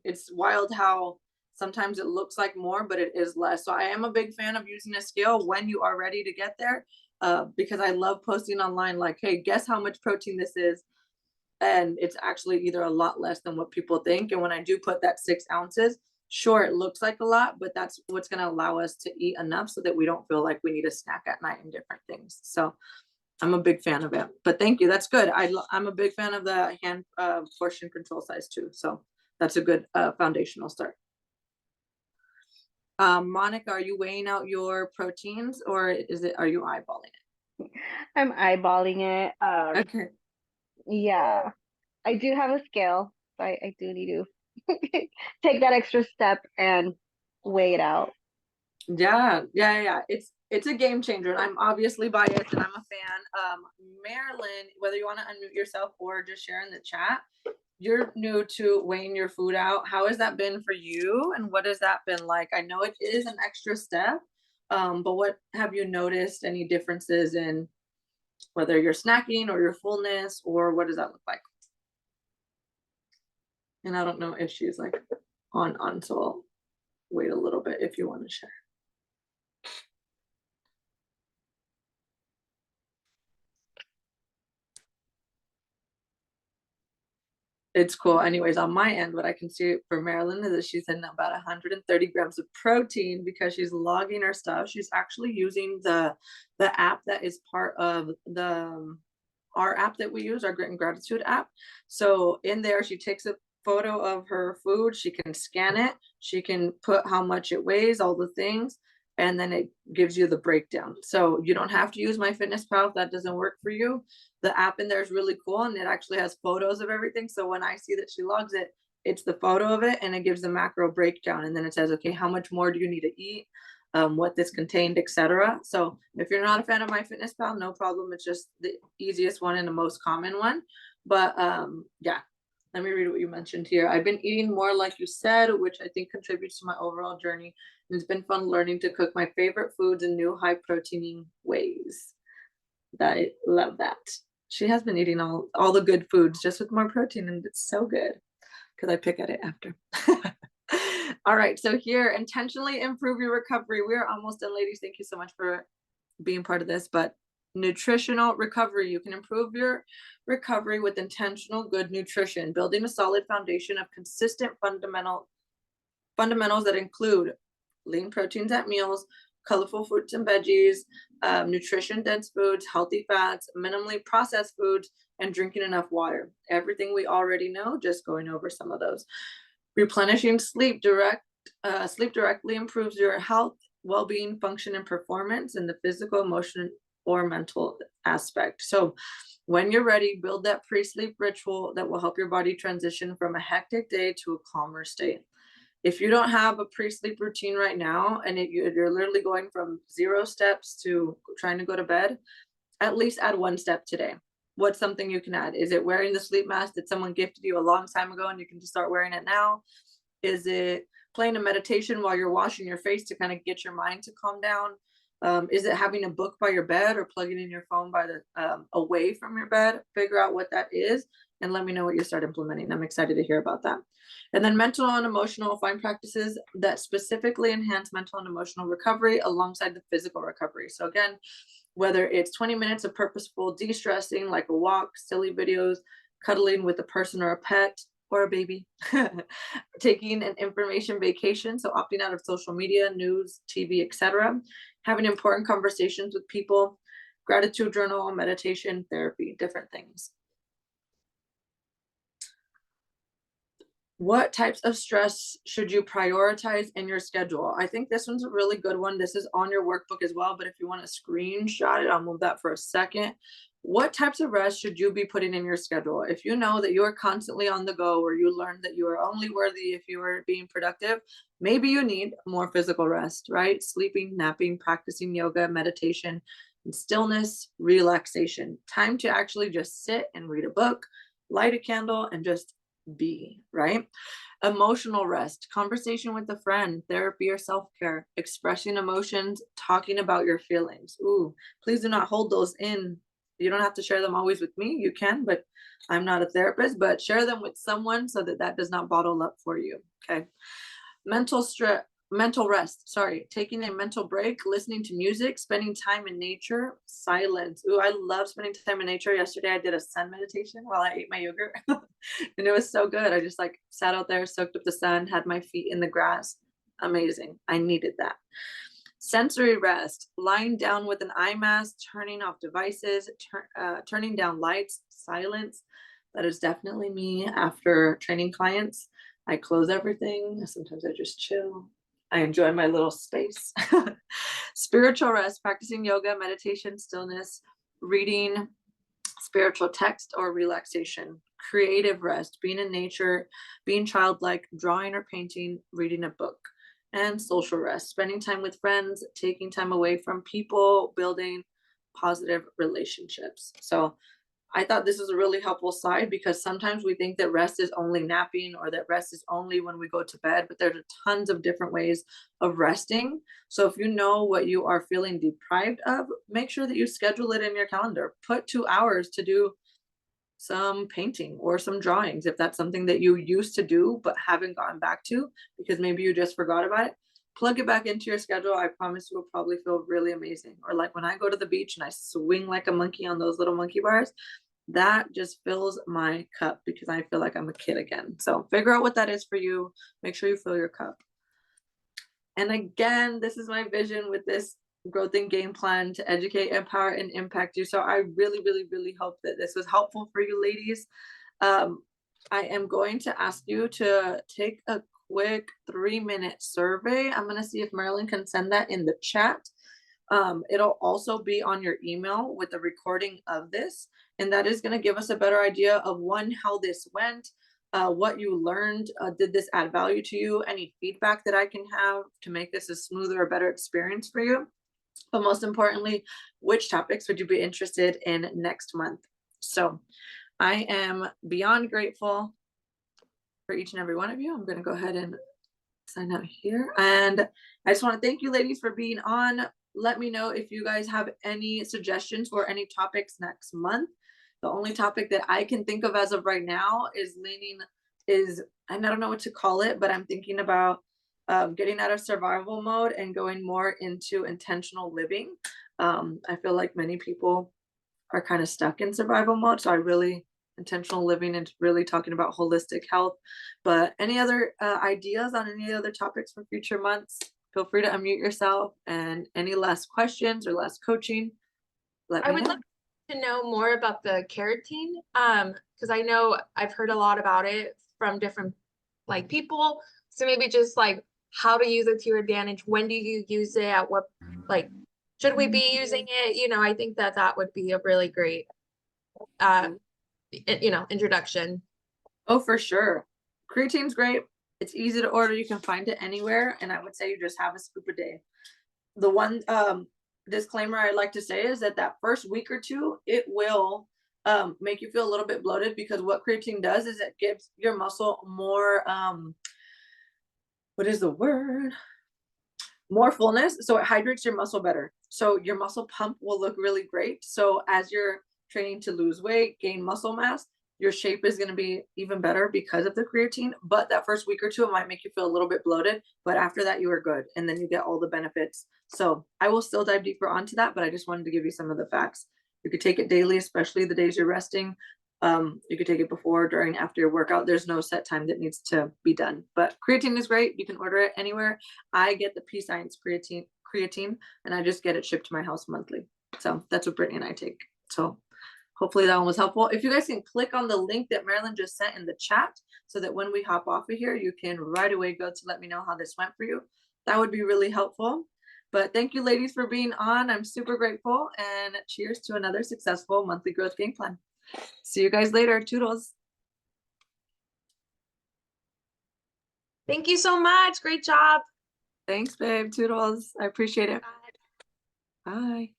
it's wild how sometimes it looks like more, but it is less. So I am a big fan of using a scale when you are ready to get there, because I love posting online like, hey, guess how much protein this is. And it's actually either a lot less than what people think. And when I do put that 6 ounces, sure, it looks like a lot, but that's what's going to allow us to eat enough so that we don't feel like we need a snack at night and different things. So I'm a big fan of it, but thank you. That's good. I'm a big fan of the hand portion control size too. So that's a good foundational start. Monica, are you weighing out your proteins, or are you eyeballing it? I'm eyeballing it. Okay. Yeah, I do have a scale, so I do need to take that extra step and weigh it out. Yeah. It's a game changer. And I'm obviously biased and I'm a fan. Marilyn, whether you want to unmute yourself or just share in the chat, you're new to weighing your food out. How has that been for you? And what has that been like? I know it is an extra step, but what have you noticed? Any differences in whether you're snacking or your fullness, or what does that look like? And I don't know if she's like on, so I'll wait a little bit if you want to share. It's cool. Anyways, on my end, what I can see for Marilyn is that she's in about 130 grams of protein because she's logging her stuff. She's actually using the app that is part of the our app that we use, our Grit and Gratitude app. So in there, she takes a photo of her food. She can scan it. She can put how much it weighs, all the things, and then it gives you the breakdown. So you don't have to use MyFitnessPal if that doesn't work for you. The app in there is really cool, and it actually has photos of everything. So when I see that she logs it, it's the photo of it, and it gives the macro breakdown. And then it says, okay, how much more do you need to eat? What this contained, etc. So if you're not a fan of MyFitnessPal, no problem. It's just the easiest one and the most common one. But yeah, let me read what you mentioned here. I've been eating more like you said, which I think contributes to my overall journey. And it's been fun learning to cook my favorite foods in new high proteining ways. I love that. She has been eating all the good foods just with more protein, and it's so good because I pick at it after. All right, so here, intentionally improve your recovery. We are almost done, ladies. Thank you so much for being part of this. But nutritional recovery, you can improve your recovery with intentional good nutrition, building a solid foundation of consistent fundamentals that include lean proteins at meals, colorful fruits and veggies, nutrition dense foods, healthy fats, minimally processed foods, and drinking enough water. Everything we already know, just going over some of those. Replenishing sleep directly improves your health, well-being, function, and performance in the physical, emotional, or mental aspect. So when you're ready, build that pre-sleep ritual that will help your body transition from a hectic day to a calmer state. If you don't have a pre-sleep routine right now, and you're literally going from 0 steps to trying to go to bed, at least add 1 step today. What's something you can add? Is it wearing the sleep mask that someone gifted you a long time ago and you can just start wearing it now? Is it playing a meditation while you're washing your face to kind of get your mind to calm down? Is it having a book by your bed or plugging in your phone by the away from your bed? Figure out what that is and let me know what you start implementing. I'm excited to hear about that. And then mental and emotional, find practices that specifically enhance mental and emotional recovery alongside the physical recovery. So again, whether it's 20 minutes of purposeful de-stressing, like a walk, silly videos, cuddling with a person or a pet or a baby, taking an information vacation, so opting out of social media, news, TV, etc., having important conversations with people, gratitude journal, meditation, therapy, different things. What types of stress should you prioritize in your schedule? I think this one's a really good one. This is on your workbook as well, but if you want to screenshot it, I'll move that for a second. What types of rest should you be putting in your schedule? If you know that you are constantly on the go, or you learned that you are only worthy if you are being productive, maybe you need more physical rest, right? Sleeping, napping, practicing yoga, meditation, and stillness, relaxation. Time to actually just sit and read a book, light a candle, and just be, right? Emotional rest, conversation with a friend, therapy or self-care, expressing emotions, talking about your feelings. Ooh, please do not hold those in. You don't have to share them always with me. You can, but I'm not a therapist, but share them with someone so that that does not bottle up for you. Okay. Mental rest, sorry, taking a mental break, listening to music, spending time in nature, silence. Ooh, I love spending time in nature. Yesterday I did a sun meditation while I ate my yogurt and it was so good. I just like sat out there, soaked up the sun, had my feet in the grass. Amazing. I needed that. Sensory rest, lying down with an eye mask, turning off devices, turning down lights, silence. That is definitely me after training clients. I close everything. Sometimes I just chill. I enjoy my little space. Spiritual rest, practicing yoga, meditation, stillness, reading spiritual text or relaxation. Creative rest, being in nature, being childlike, drawing or painting, reading a book. And social rest, spending time with friends, taking time away from people, building positive relationships. So I thought this was a really helpful slide because sometimes we think that rest is only napping or that rest is only when we go to bed, but there's tons of different ways of resting. So if you know what you are feeling deprived of, make sure that you schedule it in your calendar. Put 2 hours to do some painting or some drawings if that's something that you used to do but haven't gotten back to because maybe you just forgot about it. Plug it back into your schedule. I promise you will probably feel really amazing. Or like when I go to the beach and I swing like a monkey on those little monkey bars, that just fills my cup because I feel like I'm a kid again. So figure out what that is for you. Make sure you fill your cup. And again, this is my vision with this growth and game plan to educate, empower, and impact you. So I really, really, really hope that this was helpful for you ladies. I am going to ask you to take a quick 3-minute survey. I'm going to see if Marilyn can send that in the chat. It'll also be on your email with the recording of this. And that is going to give us a better idea of one, how this went, what you learned. Did this add value to you? Any feedback that I can have to make this a smoother or better experience for you? But most importantly, which topics would you be interested in next month? So I am beyond grateful for each and every one of you. I'm going to go ahead and sign out here. And I just want to thank you ladies for being on. Let me know if you guys have any suggestions for any topics next month. The only topic that I can think of as of right now is and I don't know what to call it, but I'm thinking about getting out of survival mode and going more into intentional living. I feel like many people are kind of stuck in survival mode. So intentional living and really talking about holistic health. But any other ideas on any other topics for future months, feel free to unmute yourself. And any last questions or last coaching, let me know. I would love to know more about the carotene, because I know I've heard a lot about it from different like people. So maybe just like how to use it to your advantage. When do you use it? At what, like, should we be using it? You know, I think that would be a really great introduction. Oh, for sure. Creatine's great. It's easy to order. You can find it anywhere. And I would say you just have a scoop a day. The one disclaimer I'd like to say is that first week or two, it will make you feel a little bit bloated because what creatine does is it gives your muscle more, what is the word? More fullness. So it hydrates your muscle better. So your muscle pump will look really great. So as you're training to lose weight, gain muscle mass, your shape is going to be even better because of the creatine. But that first week or two, it might make you feel a little bit bloated. But after that, you are good. And then you get all the benefits. So I will still dive deeper onto that. But I just wanted to give you some of the facts. You could take it daily, especially the days you're resting. You could take it before, during, after your workout. There's no set time that needs to be done. But creatine is great. You can order it anywhere. I get the P Science creatine, and I just get it shipped to my house monthly. So that's what Brittany and I take. So hopefully that one was helpful. If you guys can click on the link that Marilyn just sent in the chat so that when we hop off of here, you can right away go to let me know how this went for you. That would be really helpful. But thank you ladies for being on. I'm super grateful, and cheers to another successful monthly growth game plan. See you guys later. Toodles. Thank you so much. Great job. Thanks, babe. Toodles. I appreciate it. Bye. Bye.